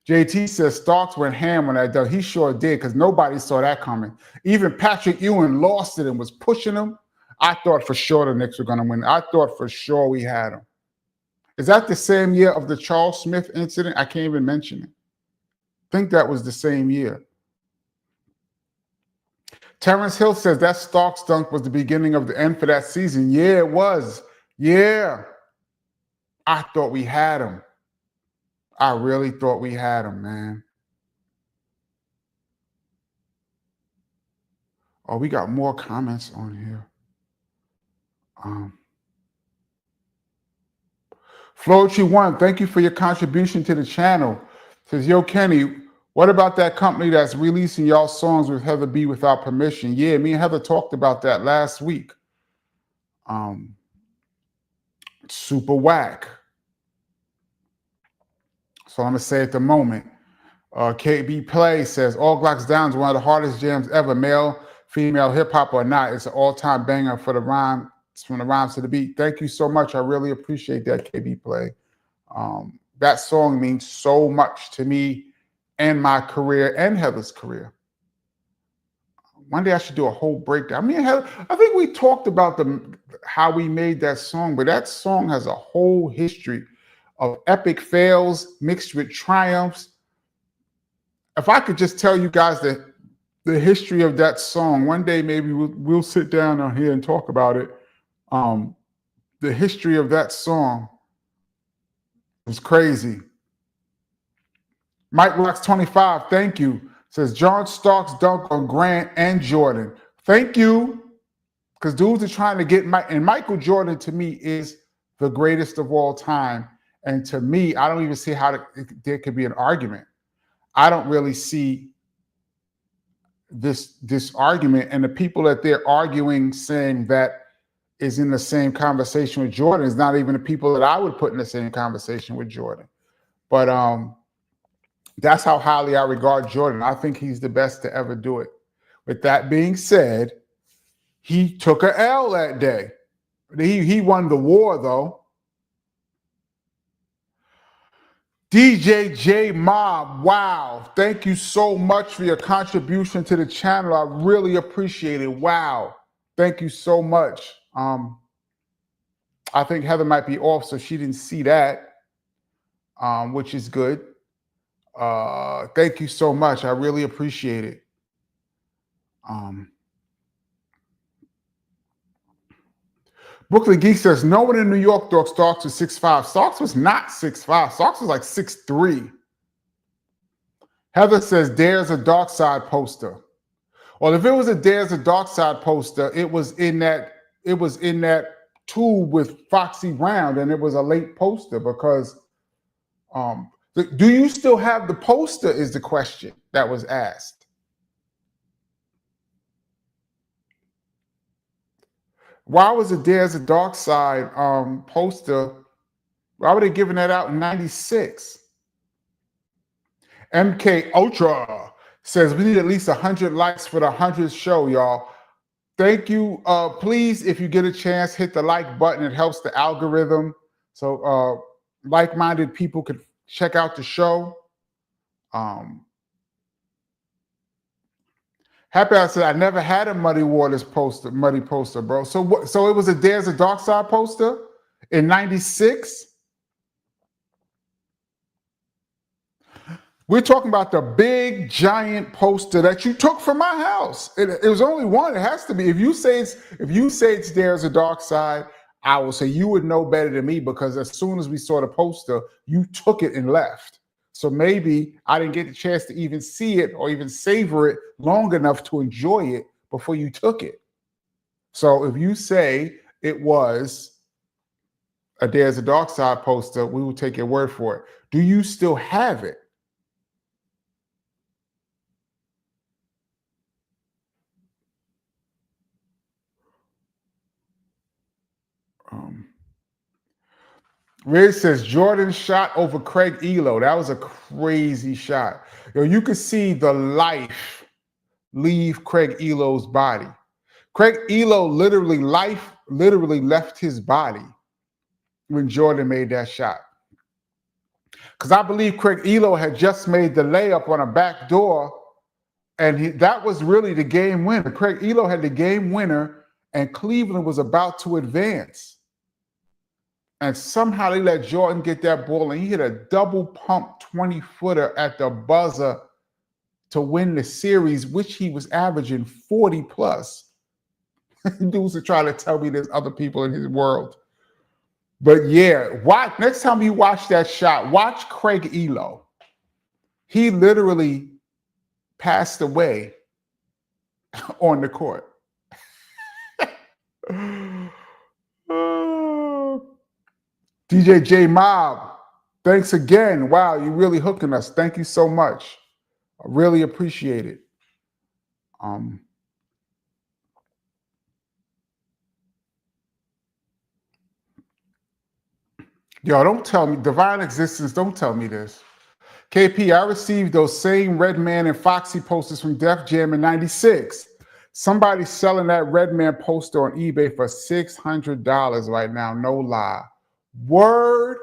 JT says Starks went ham on that dunk. He sure did, because nobody saw that coming. Even Patrick Ewing lost it and was pushing him. I thought for sure the Knicks were going to win. I thought for sure we had him. Is that the same year of the Charles Smith incident? I can't even mention it. I think that was the same year. Terrence Hill says that Starks dunk was the beginning of the end for that season. Yeah, it was. Yeah. I thought we had him. I really thought we had him, man. Oh, we got more comments on here. Floetry1, thank you for your contribution to the channel. Says, yo, Kenny, what about that company that's releasing y'all songs with Heather B without permission? Yeah, me and Heather talked about that last week. Super whack. So I'm going to say at the moment. KB Play says, All Glocks Down is one of the hardest jams ever, male, female, hip-hop or not. It's an all-time banger for the rhyme. It's from the rhymes to the beat. Thank you so much. I really appreciate that, KB Play. That song means so much to me and my career and Heather's career. One day I should do a whole breakdown. I mean, Heather, I think we talked about how we made that song, but that song has a whole history of epic fails mixed with triumphs. If I could just tell you guys the history of that song, one day maybe we'll sit down on here and talk about it. The history of that song was crazy. Mike Rocks 25, thank you. Says John Starks dunk on Grant and Jordan. Thank you. Because dudes are trying to get and Michael Jordan to me is the greatest of all time. And to me, I don't even see how there could be an argument. I don't really see this argument, and the people that they're arguing saying that is in the same conversation with Jordan is not even the people that I would put in the same conversation with Jordan. But that's how highly I regard Jordan. I think he's the best to ever do it. With that being said, he took an L that day. He won the war, though. DJ J Mob, wow. Thank you so much for your contribution to the channel. I really appreciate it. Wow. Thank you so much. I think Heather might be off, so she didn't see that, which is good. Thank you so much. I really appreciate it. Brooklyn Geek says, no one in New York thought Starks was 6'5". Starks was not 6'5". Starks was like 6'3". Heather says, there's a Dark Side poster. Well, if it was a There's a Dark Side poster, it was in that tube with Foxy Brown, and it was a late poster because do you still have the poster is the question that was asked. Why was it There's a Dark Side poster? Why were they giving that out in 96? MK Ultra says we need at least 100 likes for the 100th show, y'all. Thank you. Please, if you get a chance, hit the like button. It helps the algorithm. So like-minded people could check out the show. Happy I said I never had a Muddy poster, bro. So it was a There's a Dark Side poster? in 96. We're talking about the big giant poster that you took from my house. It was only one. It has to be. If you say it's There's a Dark Side, I will say you would know better than me, because as soon as we saw the poster, you took it and left. So maybe I didn't get the chance to even see it or even savor it long enough to enjoy it before you took it. So if you say it was a There's a Dark Side poster, we will take your word for it. Do you still have it? Riz says Jordan shot over Craig Elo. That was a crazy shot. You could see the life leave Craig Elo's body. Craig Elo literally left his body when Jordan made that shot. Because I believe Craig Elo had just made the layup on a back door, and that was really the game winner. Craig Elo had the game winner, and Cleveland was about to advance. And somehow they let Jordan get that ball, and he hit a double pump 20-footer at the buzzer to win the series, which he was averaging 40 plus. Dudes are trying to tell me there's other people in his world. But yeah, next time you watch that shot, watch Craig Elo. He literally passed away on the court. DJ J Mob, thanks again. Wow, you're really hooking us. Thank you so much. I really appreciate it. Yo, don't tell me, Divine Existence, don't tell me this. KP, I received those same Redman and Foxy posters from Def Jam in 96. Somebody's selling that Redman poster on eBay for $600 right now, no lie. Word?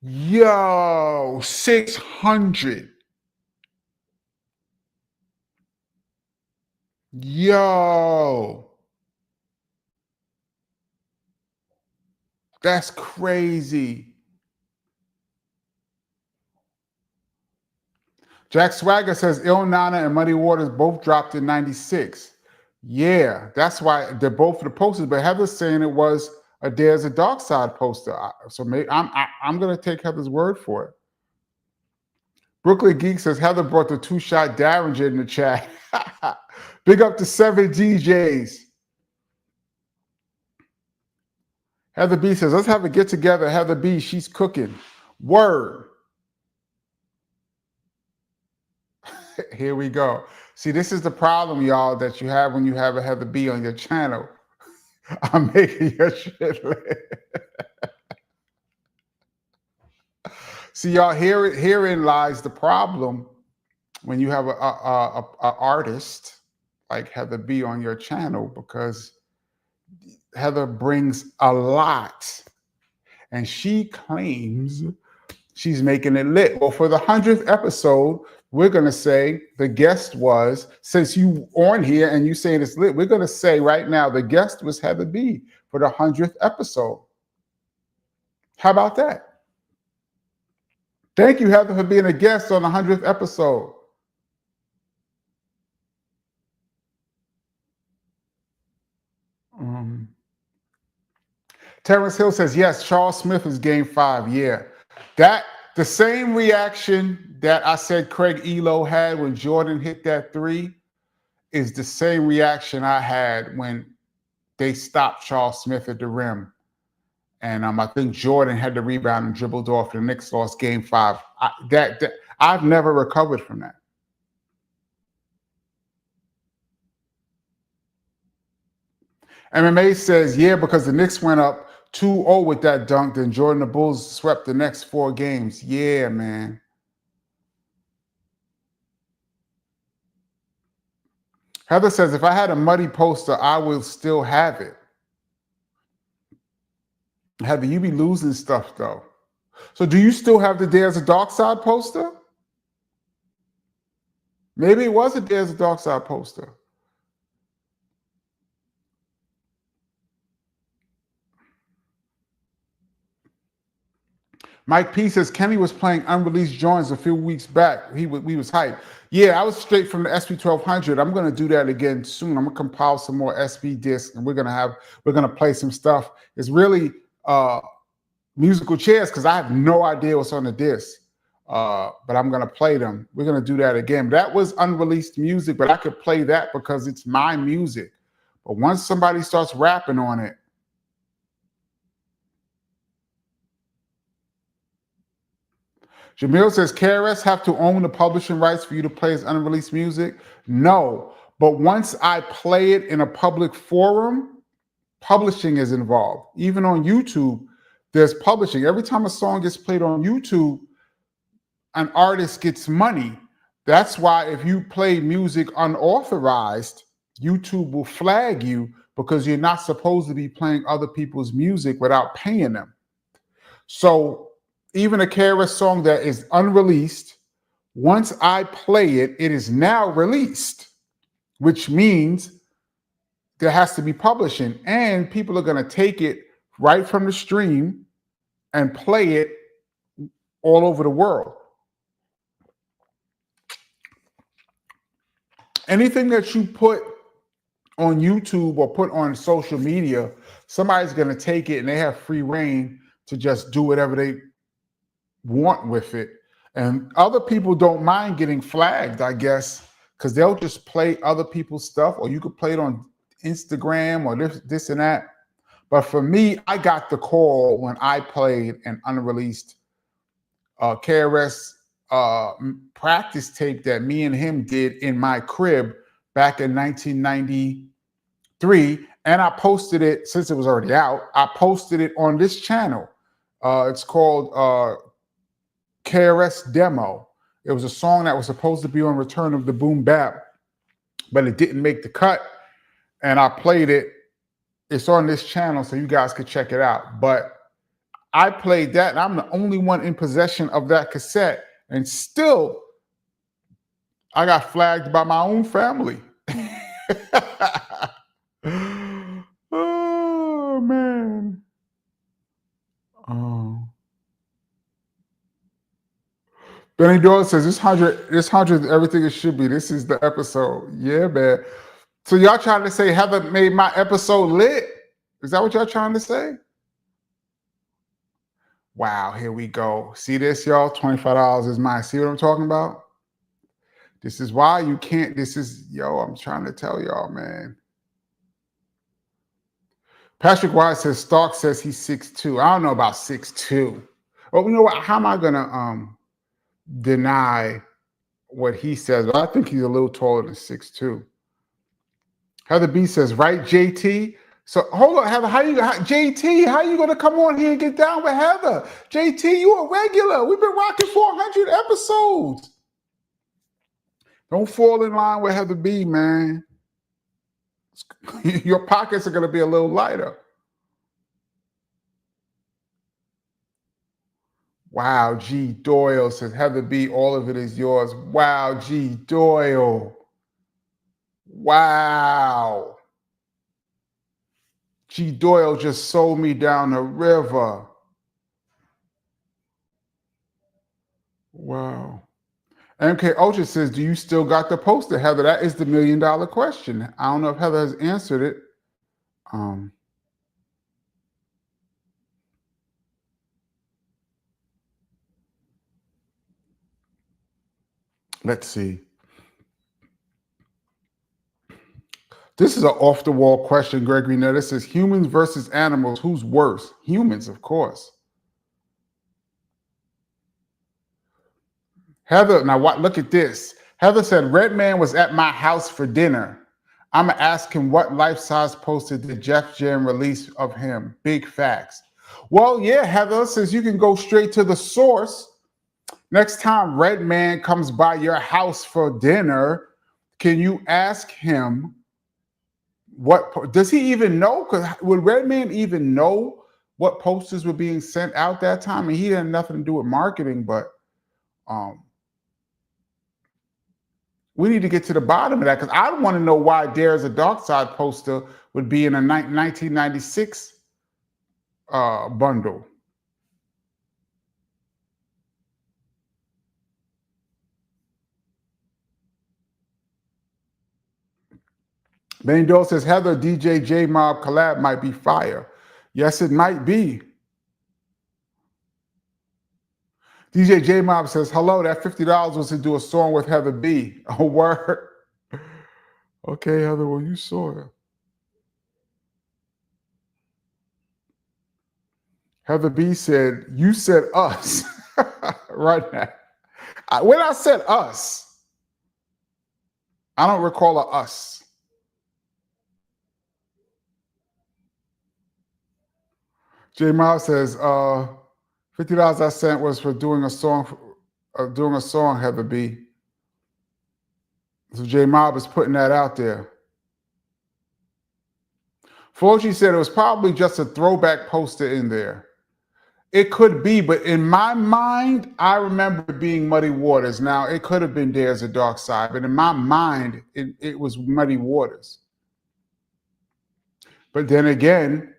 Yo, 600. Yo. That's crazy. Jack Swagger says Il Nana and Muddy Waters both dropped in 96. Yeah, that's why they're both the posters. But Heather's saying it was a There's a Dark Side poster. So maybe I'm gonna take Heather's word for it. Brooklyn Geek says Heather brought the two-shot Derringer in the chat. Big up to 7 DJs. Heather B says, let's have a get together. Heather B, she's cooking. Word. Here we go. See, this is the problem, y'all, that you have when you have a Heather B on your channel. I'm making your shit lit. See, y'all, herein lies the problem when you have a artist like Heather B on your channel, because Heather brings a lot, and she claims she's making it lit. Well, for the 100th episode, we're going to say the guest was, since you on here and you saying it's lit, we're going to say right now the guest was Heather B for the 100th episode. How about that? Thank you, Heather, for being a guest on the 100th episode. Terrence Hill says, yes, Charles Smith is game 5. Yeah. The same reaction that I said Craig Elo had when Jordan hit that 3 is the same reaction I had when they stopped Charles Smith at the rim. And I think Jordan had the rebound and dribbled off, and the Knicks lost game 5. I've never recovered from that. MMA says, yeah, because the Knicks went up 2-0 with that dunk, then Jordan the Bulls swept the next 4 games. Yeah, man. Heather says, if I had a Muddy poster, I will still have it. Heather, you be losing stuff, though. So do you still have the There's a Dark Side poster? Maybe it was a There's a Dark Side poster. Mike P says Kenny was playing unreleased joints a few weeks back. We was hyped. Yeah, I was straight from the SP1200. I'm gonna do that again soon. I'm gonna compile some more SP discs, and we're gonna play some stuff. It's really musical chairs because I have no idea what's on the disc. But I'm gonna play them. We're gonna do that again. That was unreleased music, but I could play that because it's my music. But once somebody starts rapping on it, Jamil says, KRS have to own the publishing rights for you to play his unreleased music? No, but once I play it in a public forum, publishing is involved. Even on YouTube, there's publishing. Every time a song gets played on YouTube, an artist gets money. That's why if you play music unauthorized, YouTube will flag you because you're not supposed to be playing other people's music without paying them. So even a KRS song that is unreleased, once I play it, it is now released, which means there has to be publishing, and people are going to take it right from the stream and play it all over the world. Anything that you put on YouTube or put on social media, somebody's going to take it and they have free reign to just do whatever they want with it. And other people don't mind getting flagged, I guess, because they'll just play other people's stuff, or you could play it on Instagram or this and that. But for me, I got the call when I played an unreleased KRS practice tape that me and him did in my crib back in 1993. And I posted it, since it was already out, I posted it on this channel. It's called KRS Demo. It was a song that was supposed to be on Return of the Boom Bap, but it didn't make the cut. And I played it. It's on this channel, so you guys could check it out. But I played that, and I'm the only one in possession of that cassette. And still, I got flagged by my own family. Oh, man. Oh. Benny Doyle says, this 100 is everything it should be. This is the episode. Yeah, man. So y'all trying to say Heather made my episode lit? Is that what y'all trying to say? Wow, here we go. See this, y'all? $25 is mine. See what I'm talking about? This is why you can't, I'm trying to tell y'all, man. Patrick Wise says, Stark says he's 6'2". I don't know about 6'2". Well, you know what? How am I going to deny what he says? But I think he's a little taller than 6'2". Heather B says, right, JT? So hold on, Heather, JT, how you gonna come on here and get down with Heather? JT, you a regular. We've been rocking 400 episodes. Don't fall in line with Heather B, man. Your pockets are gonna be a little lighter. Wow, G Doyle says, Heather B, all of it is yours. Wow, G Doyle. Wow. G Doyle just sold me down the river. Wow. MK Ultra says, do you still got the poster, Heather? That is the $1 million question. I don't know if Heather has answered it. Let's see. This is an off-the-wall question, Gregory. Now, this says humans versus animals. Who's worse? Humans, of course. Heather, now look at this. Heather said, Redman was at my house for dinner. I'm going to ask him what life-size poster did Jeff Jam release of him? Big facts. Well, yeah, Heather, since you can go straight to the source, next time Redman comes by your house for dinner, can you ask him what does he even know? Because would Redman even know what posters were being sent out that time? I mean, he had nothing to do with marketing, but we need to get to the bottom of that, because I want to know why There's a Dark Side poster would be in a 1996 bundle. Benny Dole says, Heather, DJ J Mob collab might be fire. Yes, it might be. DJ J Mob says, hello, that $50 was to do a song with Heather B. Oh, word. Okay, Heather, well, you saw it. Heather B said, you said us. Right now. When I said us, I don't recall a us. J Mob says, $50 I sent was for doing a song, Heather B. So J Mob is putting that out there. Floji said it was probably just a throwback poster in there. It could be, but in my mind, I remember it being Muddy Waters. Now, it could have been There's a Dark Side, but in my mind, it was Muddy Waters. But then again,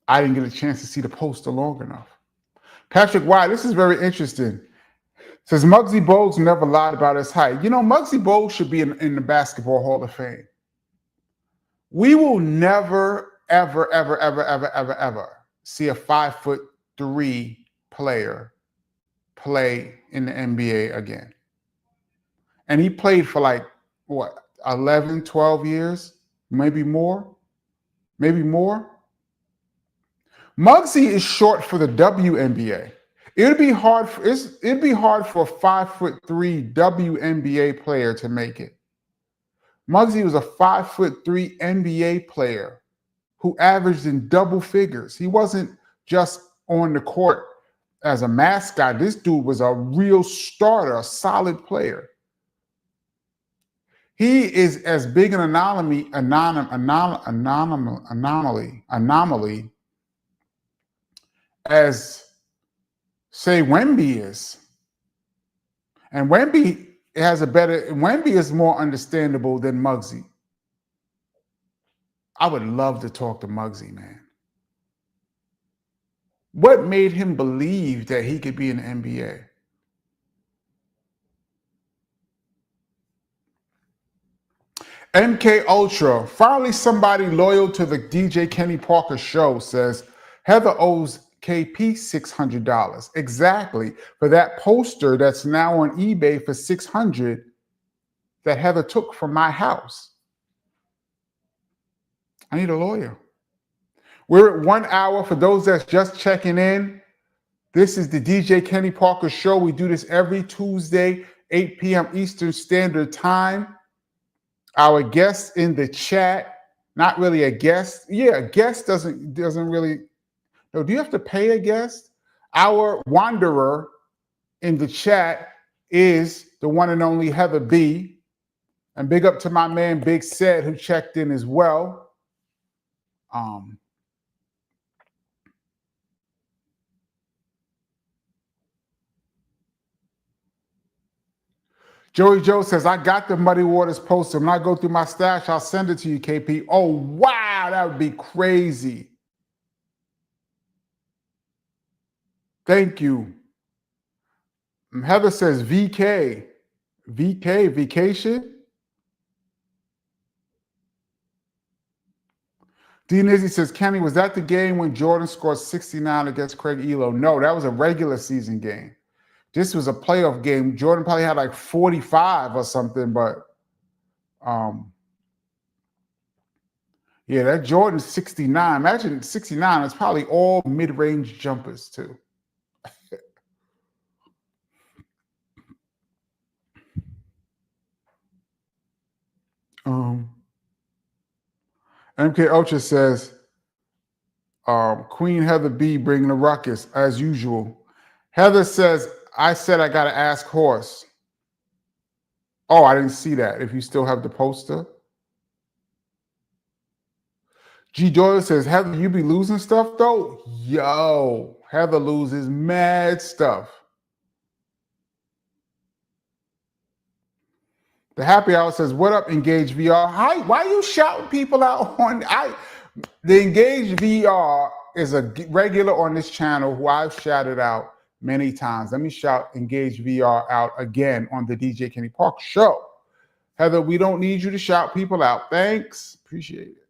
I didn't get a chance to see the poster long enough. Patrick White, this is very interesting. Says Muggsy Bogues never lied about his height. You know, Muggsy Bogues should be in the Basketball Hall of Fame. We will never, ever, ever, ever, ever, ever, ever see a 5'3" player play in the NBA again. And he played for like, what, 11, 12 years? Maybe more? Maybe more? Muggsy is short for the WNBA. It'd be hard for a 5'3" WNBA player to make it. Muggsy was a 5'3" NBA player who averaged in double figures. He wasn't just on the court as a mascot. This dude was a real starter, a solid player. He is as big an anomaly as, say, Wemby is. And Wemby is more understandable than Muggsy. I would love to talk to Muggsy, man. What made him believe that he could be in the NBA? MK Ultra, finally somebody loyal to the DJ Kenny Parker show, says Heather owes KP $600. Exactly, for that poster that's now on eBay for $600 that Heather took from my house. I need a lawyer. We're at 1 hour. For those that's just checking in, this is the DJ Kenny Parker show. We do this every Tuesday, 8 p.m. Eastern Standard Time. Our guest in the chat, not really a guest. Yeah, a guest doesn't really. No, do you have to pay a guest? Our wanderer in the chat is the one and only Heather B. And big up to my man Big Said, who checked in as well. Joey Joe says, I got the Muddy Waters poster. When I go through my stash, I'll send it to you, KP. Oh, wow, that would be crazy. Thank you. Heather says, VK, vacation. D. Nizzy says, Kenny, was that the game when Jordan scored 69 against Craig Elo? No, that was a regular season game. This was a playoff game. Jordan probably had like 45 or something, but yeah, that Jordan 69. Imagine 69. It's probably all mid-range jumpers too. MK Ultra says, Queen Heather B bringing the ruckus as usual. Heather says, I said I got to ask Horse. Oh, I didn't see that. If you still have the poster. G. Doyle says, Heather, you be losing stuff though? Yo, Heather loses mad stuff. The Happy Hour says, what up, Engage VR? Hi, why are you shouting people out on the Engage VR is a regular on this channel who I've shouted out many times. Let me shout Engage VR out again on the DJ Kenny Parker show. Heather, we don't need you to shout people out. Thanks. Appreciate it.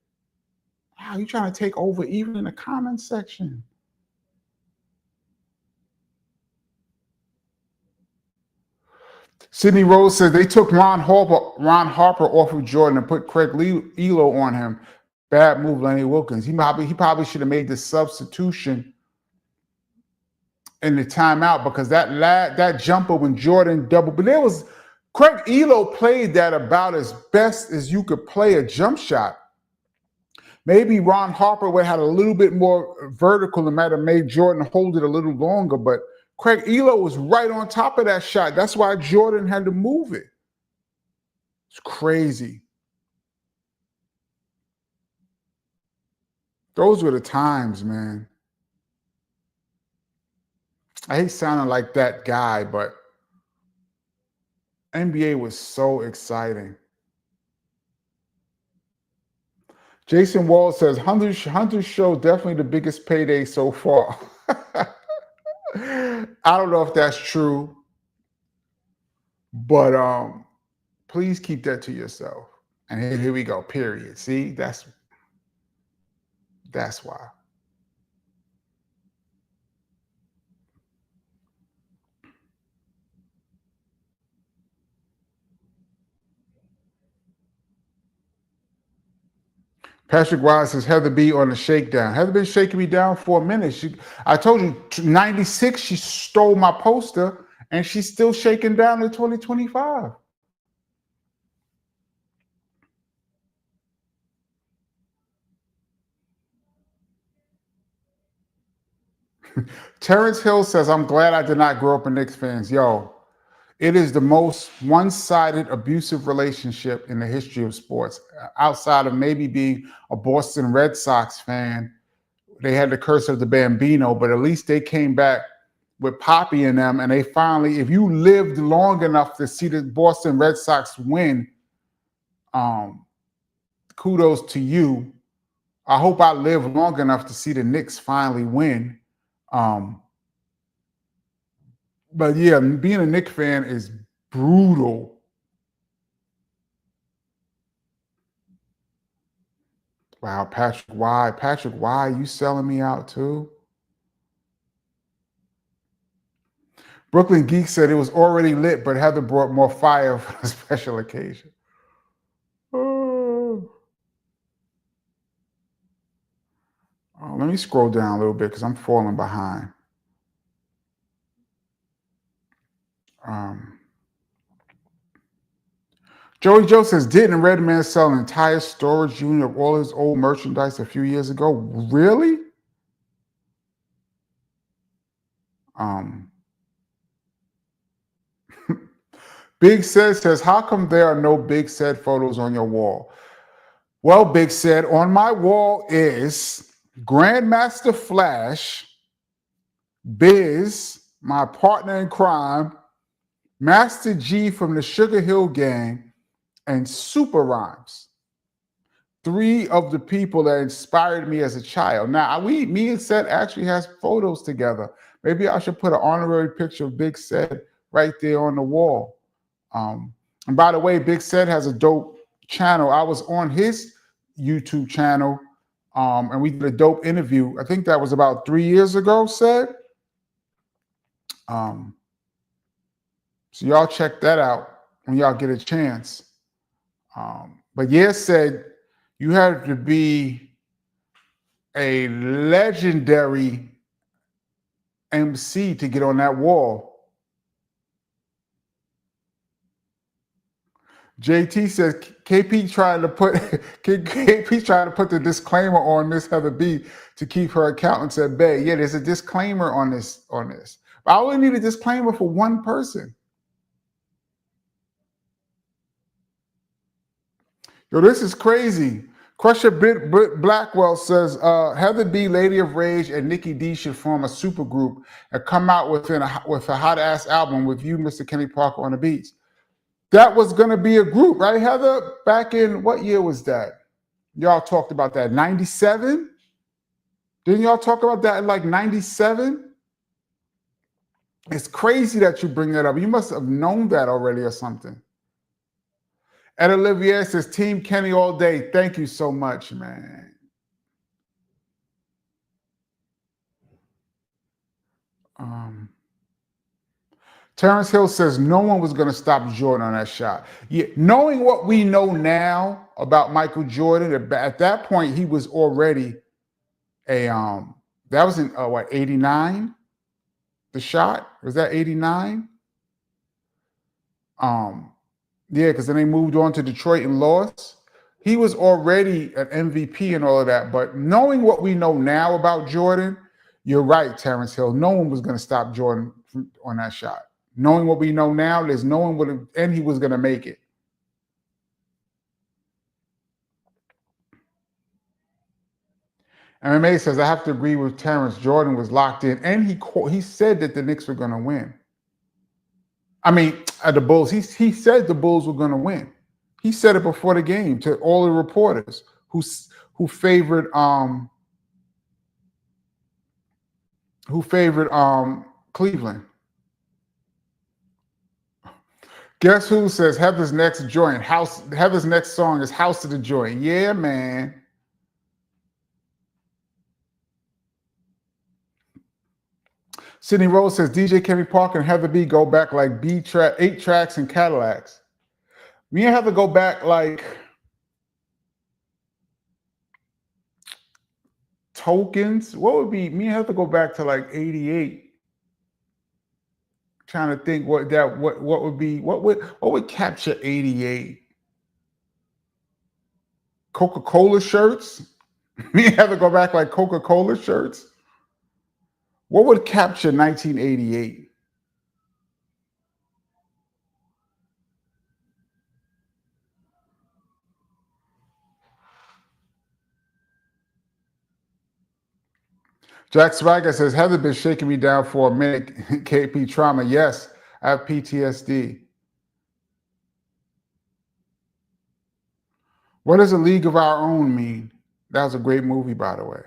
Wow, you trying to take over even in the comments section. Sydney Rose says they took Ron Harper off of Jordan and put Craig Elo on him. Bad move, Lenny Wilkins. He probably should have made the substitution in the timeout because that jumper when Jordan doubled, but there was Craig Elo played that about as best as you could play a jump shot. Maybe Ron Harper would have had a little bit more vertical and might have made Jordan hold it a little longer, but Craig Elo was right on top of that shot. That's why Jordan had to move it. It's crazy. Those were the times, man. I hate sounding like that guy, but NBA was so exciting. Jason Wall says, Hunter's show definitely the biggest payday so far. I don't know if that's true, but please keep that to yourself. And here we go, period. See, that's why. Patrick Wise says, Heather B on the shakedown. Heather been shaking me down for a minute. I told you, 96, she stole my poster, and she's still shaking down to 2025. Terrence Hill says, I'm glad I did not grow up a Knicks fan. Yo, it is the most one-sided abusive relationship in the history of sports. Outside of maybe being a Boston Red Sox fan, they had the curse of the Bambino, but at least they came back with Poppy and them, and they finally, if you lived long enough to see the Boston Red Sox win, kudos to you. I hope I live long enough to see the Knicks finally win. But yeah, being a Knicks fan is brutal. Wow, Patrick, why you selling me out too? Brooklyn Geek said it was already lit, but Heather brought more fire for a special occasion. Oh, let me scroll down a little bit because I'm falling behind. Joey Joe says, didn't Redman sell an entire storage unit of all his old merchandise a few years ago? Really? Big Said says, how come there are no Big Said photos on your wall? Well, Big Said, on my wall is Grandmaster Flash, Biz, my partner in crime, Master G from the Sugar Hill Gang, and Super Rhymes. 3 of the people that inspired me as a child. Now, me and Seth actually has photos together. Maybe I should put an honorary picture of Big Seth right there on the wall. And by the way, Big Seth has a dope channel. I was on his YouTube channel, and we did a dope interview. I think that was about 3 years ago, Seth. So y'all check that out when y'all get a chance. But yeah, said you have to be a legendary MC to get on that wall. JT says KP's trying to put the disclaimer on Miss Heather B to keep her accountants at bay. Yeah, there's a disclaimer on this. But I only need a disclaimer for one person. Yo, this is crazy. Crusher Blackwell says Heather B, Lady of Rage, and Nikki D should form a super group and come out with a hot ass album with you, Mr. Kenny Parker, on the beats. That was going to be a group, right, Heather? Back in, what year was that? Y'all talked about that. 97? Didn't y'all talk about that in like 97? It's crazy that you bring that up. You must have known that already or something. Ed Olivier says, Team Kenny all day. Thank you so much, man. Terrence Hill says no one was going to stop Jordan on that shot. Yeah, knowing what we know now about Michael Jordan, at that point he was already a that was in what, 89? The shot? Was that 89? Yeah, because then they moved on to Detroit and lost. He was already an MVP and all of that. But knowing what we know now about Jordan, you're right, Terrence Hill. No one was going to stop Jordan on that shot. Knowing what we know now, there's no one would have, and he was going to make it. MMA says, I have to agree with Terrence. Jordan was locked in, and he said that the Knicks were going to win. I mean, the Bulls. He said the Bulls were going to win. He said it before the game to all the reporters who favored Cleveland. Guess who says Heather's next joint? Heather's next song is House of the Joint. Yeah, man. Sydney Rose says DJ Kenny Parker and Heather B go back like 8 tracks and Cadillacs. Me and Heather go back like Tokens. What would be, me and Heather go back to like 88. Trying to think what would capture 88. Coca-Cola shirts. Me and Heather go back like Coca-Cola shirts. What would capture 1988? Jack Swagger says, Heather been shaking me down for a minute. KP trauma. Yes, I have PTSD. What does A League of Our Own mean? That was a great movie, by the way.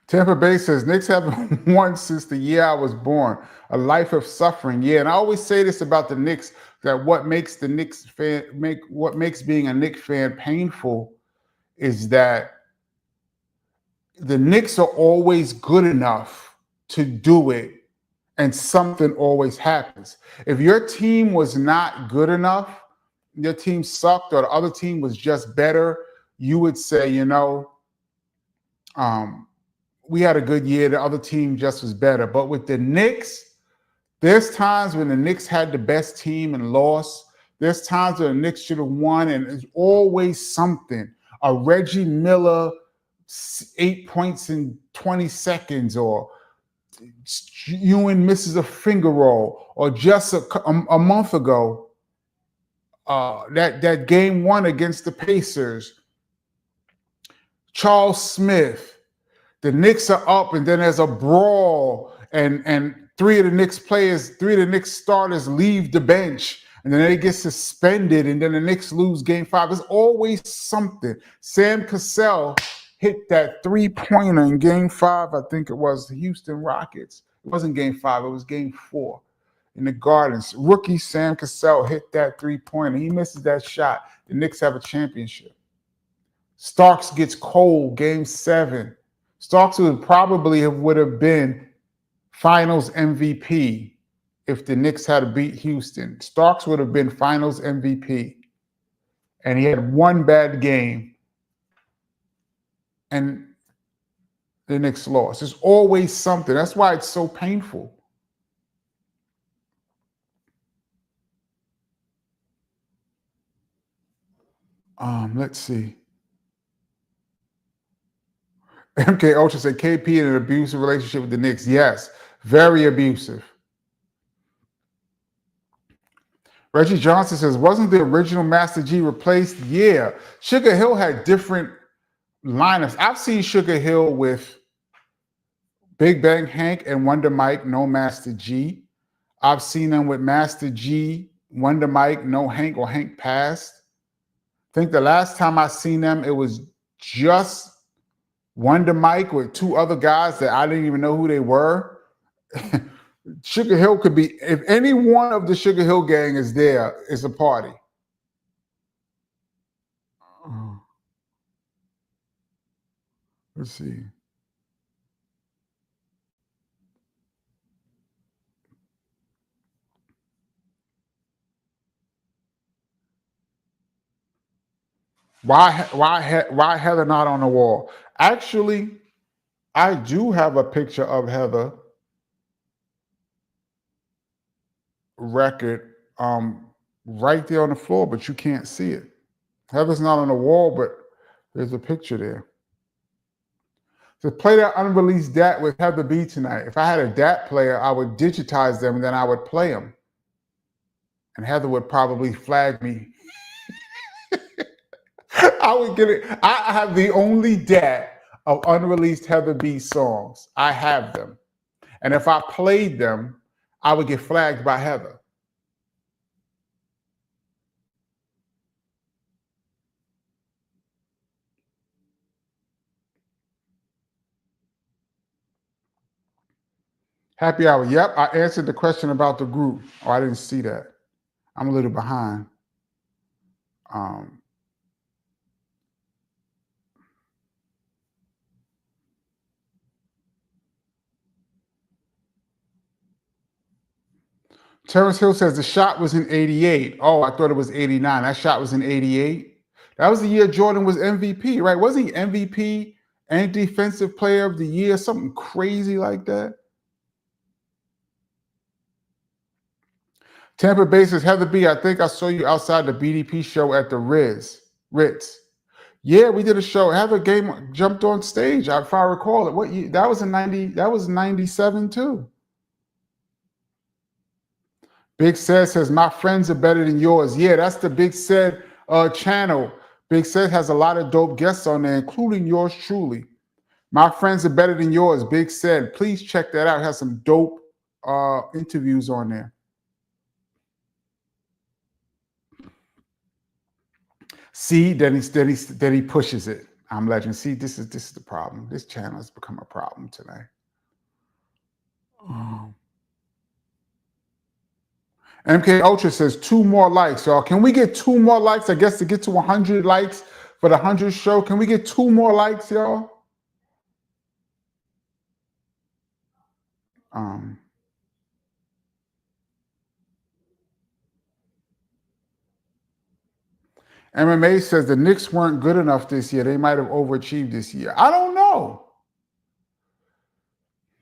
Tampa Bay says, Knicks haven't won since the year I was born. A life of suffering. Yeah, and I always say this about the Knicks, that what makes the Knicks fan what makes being a Knicks fan painful is that the Knicks are always good enough to do it, and something always happens. If your team was not good enough, your team sucked, or the other team was just better, you would say, we had a good year, the other team just was better. But with the Knicks, there's times when the Knicks had the best team and lost. There's times when the Knicks should have won, and it's always something. A Reggie Miller 8 points in 20 seconds, or Ewing misses a finger roll, or just a month ago, that game 1 against the Pacers, Charles Smith. The Knicks are up, and then there's a brawl, and 3 of the Knicks starters leave the bench, and then they get suspended, and then the Knicks lose game 5. There's always something. Sam Cassell hit that 3-pointer in game 5. I think it was the Houston Rockets. It wasn't game 5. It was game 4 in the Gardens. Rookie Sam Cassell hit that 3-pointer. He misses that shot. The Knicks have a championship. Starks gets cold, game 7. Starks would have been Finals MVP if the Knicks had beat Houston. Starks would have been Finals MVP, and he had one bad game, and the Knicks lost. There's always something. That's why it's so painful. Let's see. MK Ultra said KP in an abusive relationship with the Knicks. Yes, very abusive. Reggie Johnson says, wasn't the original Master G replaced? Yeah. Sugar Hill had different lineups. I've seen Sugar Hill with Big Bang Hank and Wonder Mike, no Master G. I've seen them with Master G, Wonder Mike, no Hank, or Hank passed. I think the last time I seen them, it was just Wonder Mike with two other guys that I didn't even know who they were. Sugar Hill could be, if any one of the Sugar Hill gang is there, it's a party. Let's see. Why Heather not on the wall? Actually, I do have a picture of Heather record right there on the floor, but you can't see it. Heather's not on the wall, but there's a picture there. To play that unreleased DAT with Heather B tonight. If I had a DAT player, I would digitize them and then I would play them. And Heather would probably flag me. I would get it. I have the only DAT of unreleased Heather B songs. I have them. And if I played them, I would get flagged by Heather. Happy hour. Yep, I answered the question about the group. Oh, I didn't see that. I'm a little behind. Terrence Hill says the shot was in 88. Oh, I thought it was 89. That shot was in 88. That was the year Jordan was MVP, right? Wasn't he MVP and Defensive Player of the Year? Something crazy like that. Tampa Bay says, Heather B, I think I saw you outside the BDP show at the Ritz. Yeah, we did a show. Heather game jumped on stage, if I recall it. What year? That was in 90, that was 97 too. Big says, my friends are better than yours. Yeah, that's the Big Said channel. Big Said has a lot of dope guests on there, including yours truly. My friends are better than yours. Big Said. Please check that out. It has some dope interviews on there. See, then he pushes it. I'm legend. See, this is the problem. This channel has become a problem today. MK Ultra says 2 more likes, y'all. Can we get 2 more likes? I guess to get to 100 likes for the 100th show. Can we get 2 more likes, y'all? MMA says the Knicks weren't good enough this year. They might have overachieved this year. I don't know.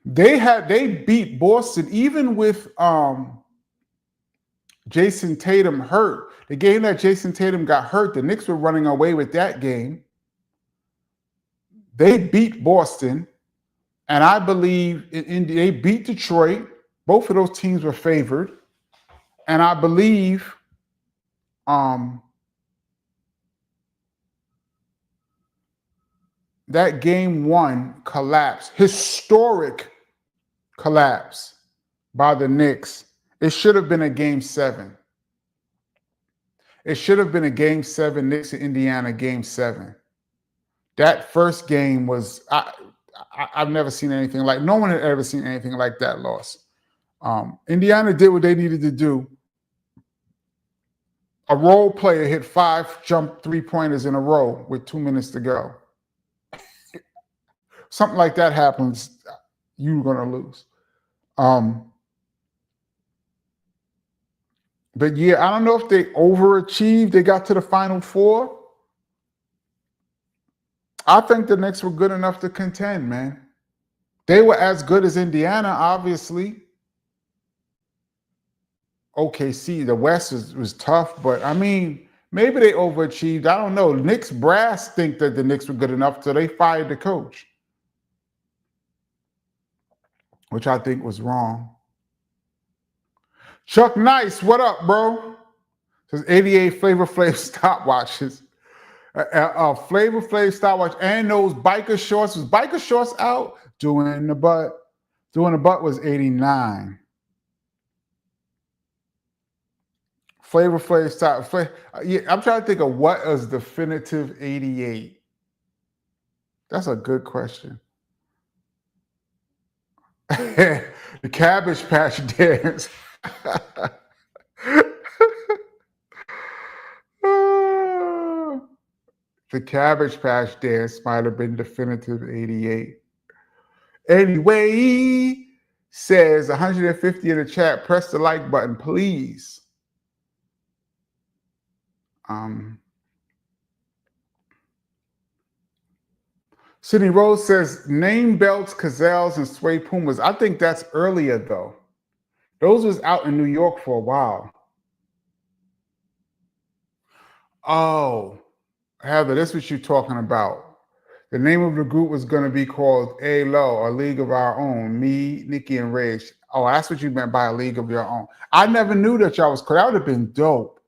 They beat Boston even with Jason Tatum hurt. The game that Jason Tatum got hurt, the Knicks were running away with that game. They beat Boston, and I believe they beat Detroit. Both of those teams were favored, and I believe that game 1 collapse, historic collapse by the Knicks. It should have been a game 7. It should have been a game 7, Knicks and Indiana game 7. That first game was, I've never seen anything like, no one had ever seen anything like that loss. Indiana did what they needed to do. A role player hit 5 jump 3-pointers in a row with 2 minutes to go. Something like that happens, you're going to lose. But yeah, I don't know if they overachieved. They got to the Final Four. I think the Knicks were good enough to contend, man. They were as good as Indiana, obviously. OKC, the West was tough, but I mean, maybe they overachieved. I don't know. Knicks brass think that the Knicks were good enough, so they fired the coach, which I think was wrong. Chuck Nice, what up, bro? Says 88 Flavor Flav stopwatches. Flavor Flav stopwatch and those biker shorts. Was biker shorts out? Doing the butt was 89. Flavor Flav stop. Yeah, I'm trying to think of what is definitive 88. That's a good question. The Cabbage Patch Dance. The Cabbage Patch Dance might have been definitive 88. Anyway, says 150 in the chat. Press the like button, please. Sydney Rose says name belts, Gazelles, and suede pumas. I think that's earlier though. Those was out in New York for a while. Oh, Heather, this is what you're talking about. The name of the group was going to be called A-Lo, A League of Our Own. Me, Nikki, and Rage. Oh, that's what you meant by A League of Your Own. I never knew that y'all was called. That would have been dope.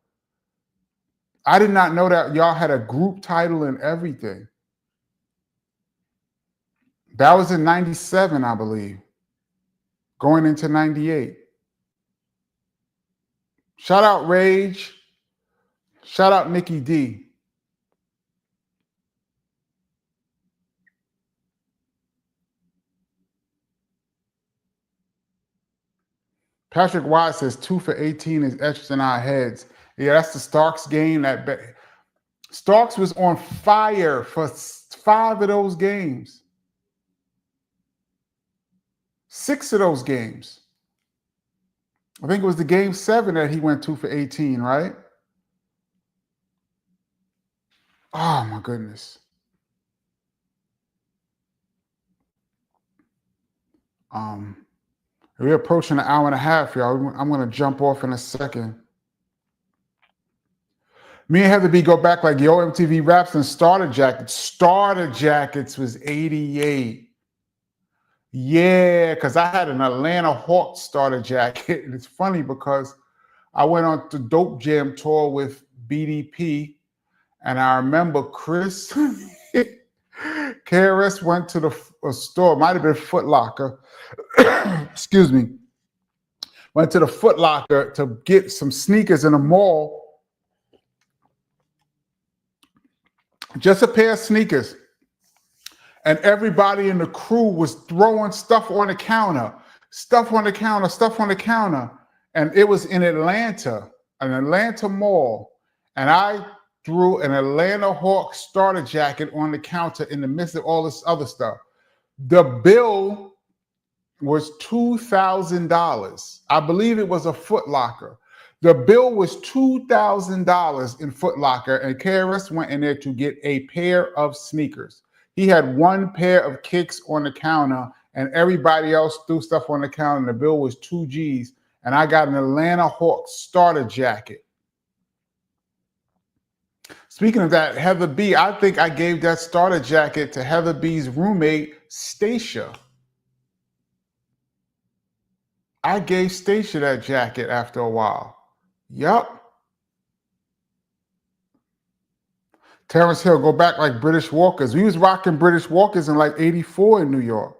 I did not know that y'all had a group title and everything. That was in 97, I believe. Going into 98. Shout out Rage. Shout out Nikki D. Patrick Watt says 2 for 18 is etched in our heads. Yeah, that's the Starks game. Starks was on fire for 5 of those games. 6 of those games. I think it was the game 7 that he went 2 for 18, right? Oh my goodness. We're approaching an hour and a half, y'all. I'm going to jump off in a second. Me and Heather B go back like Yo MTV Raps and Starter Jackets. Starter Jackets was 88. Yeah, because I had an Atlanta Hawks starter jacket. And it's funny because I went on the Dope Jam tour with BDP, and I remember Chris, KRS went to the store. It might have been Foot Locker. Excuse me. Went to the Foot Locker to get some sneakers in the mall. Just a pair of sneakers. And everybody in the crew was throwing stuff on the counter. Stuff on the counter, stuff on the counter. And it was in Atlanta, an Atlanta mall. And I threw an Atlanta Hawks starter jacket on the counter in the midst of all this other stuff. The bill was $2,000. I believe it was a Foot Locker. The bill was $2,000 in Foot Locker, and KRS went in there to get a pair of sneakers. He had one pair of kicks on the counter, and everybody else threw stuff on the counter, and the bill was 2 G's, and I got an Atlanta Hawks starter jacket. Speaking of that, Heather B, I think I gave that starter jacket to Heather B's roommate, Stacia. I gave Stacia that jacket after a while. Yup. Terrence Hill, go back like British Walkers. We was rocking British Walkers in like 84 in New York.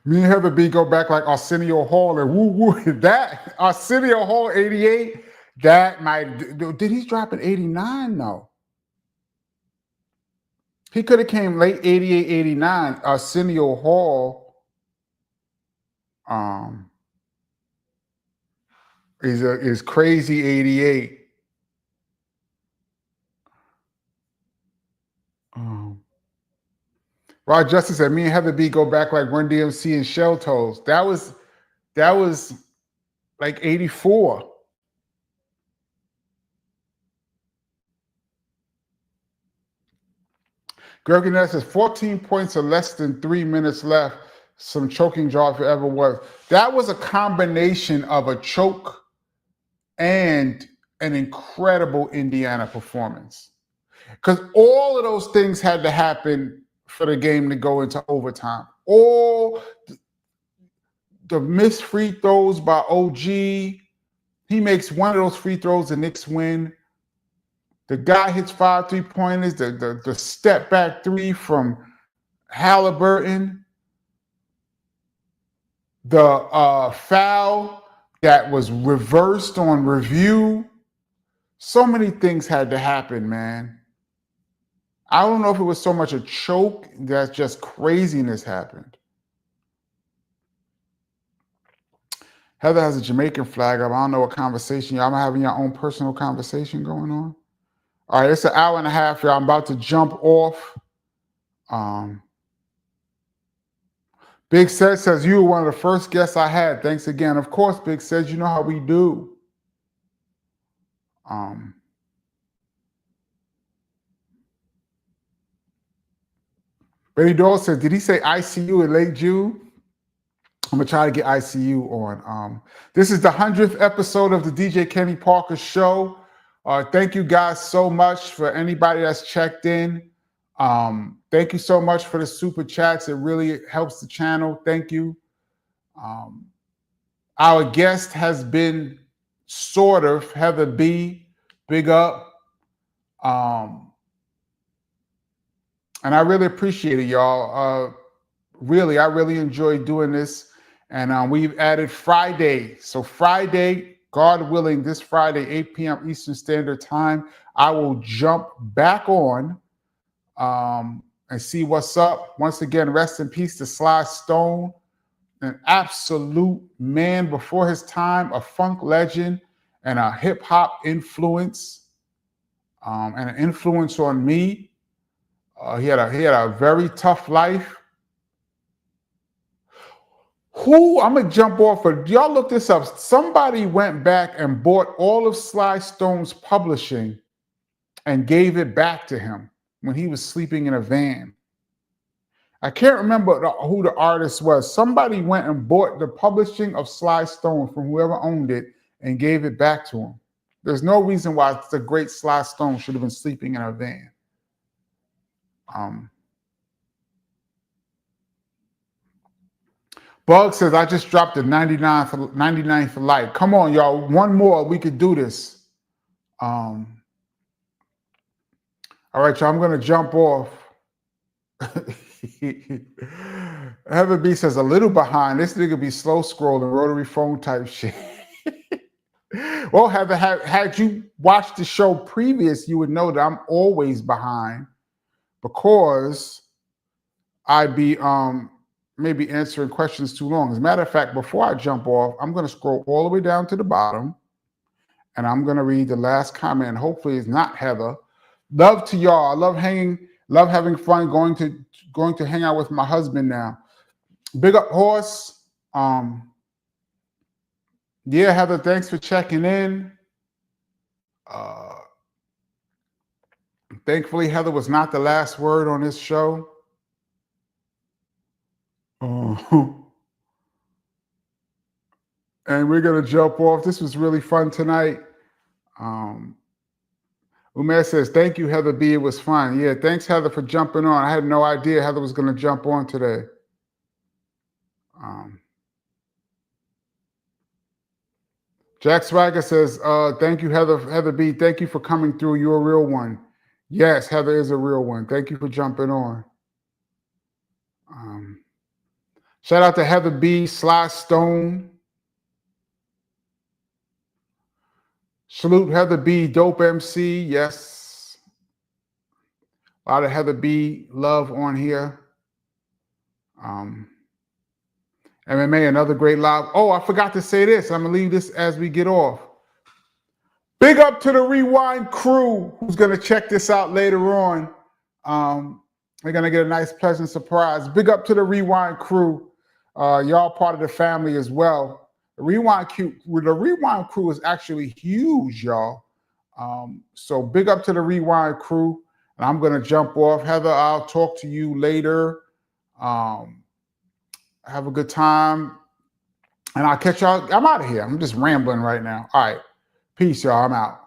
Me and Heather B go back like Arsenio Hall and woo woo. That Arsenio Hall 88, that might, did he drop in 89? No. He could have came late 88, 89. Arsenio Hall is crazy 88. Rod Justice said, me and Heather B go back like Run DMC and Shell Toes. That was like 84. Gergen Ness says 14 points or less than 3 minutes left. Some choking draw if it ever was. That was a combination of a choke and an incredible Indiana performance. Because all of those things had to happen for the game to go into overtime. All the missed free throws by OG. He makes one of those free throws, the Knicks win. The guy hits 5 3-pointers, the step back 3 from Halliburton. The foul that was reversed on review. So many things had to happen, man. I don't know if it was so much a choke that just craziness happened. Heather has a Jamaican flag up. I don't know what conversation y'all having your own personal conversation going on. All right, it's an hour and a half, y'all. I'm about to jump off. Big says you were one of the first guests I had. Thanks again. Of course, Big says, you know how we do. Betty Doyle says, did he say ICU in late June? I'm gonna try to get ICU on. This is the 100th episode of the DJ Kenny Parker Show. Thank you guys so much for anybody that's checked in. Thank you so much for the super chats. It really helps the channel. Thank you. Our guest has been sort of Heather B. Big up. And I really appreciate it, y'all. Really, I really enjoy doing this. And we've added Friday. So Friday, God willing, this Friday, 8 p.m. Eastern Standard Time, I will jump back on and see what's up. Once again, rest in peace to Sly Stone, an absolute man before his time, a funk legend and a hip-hop influence, and an influence on me. He had a very tough life. I'm gonna jump off of, y'all look this up. Somebody went back and bought all of Sly Stone's publishing and gave it back to him when he was sleeping in a van. I can't remember who the artist was. Somebody went and bought the publishing of Sly Stone from whoever owned it and gave it back to him. There's no reason why the great Sly Stone should have been sleeping in a van. Bug says, I just dropped a 99 for light. Come on, y'all. One more. We could do this. All right, y'all. I'm going to jump off. Heather B says, a little behind. This nigga be slow scrolling, rotary phone type shit. Well, Heather, had you watched the show previous, you would know that I'm always behind because I'd be maybe answering questions too long. As a matter of fact, before I jump off, I'm going to scroll all the way down to the bottom and I'm going to read the last comment. Hopefully it's not Heather. Love to y'all. I love having fun, going to hang out with my husband now. Big up Horse. Yeah, Heather, thanks for checking in. Thankfully, Heather was not the last word on this show. And we're going to jump off. This was really fun tonight. Umair says, thank you, Heather B. It was fun. Yeah, thanks, Heather, for jumping on. I had no idea Heather was going to jump on today. Jack Swagger says, thank you, Heather B. Thank you for coming through. You're a real one. Yes, Heather is a real one. Thank you for jumping on. Shout out to Heather B, Sly Stone. Salute Heather B, Dope MC. Yes. A lot of Heather B love on here. MMA, another great live. Oh, I forgot to say this. I'm going to leave this as we get off. Big up to the Rewind crew who's going to check this out later on. They're going to get a nice, pleasant surprise. Big up to the Rewind crew. Y'all part of the family as well. The Rewind crew is actually huge, y'all. So big up to the Rewind crew. And I'm going to jump off. Heather, I'll talk to you later. Have a good time. And I'll catch y'all. I'm out of here. I'm just rambling right now. All right. Peace, y'all. I'm out.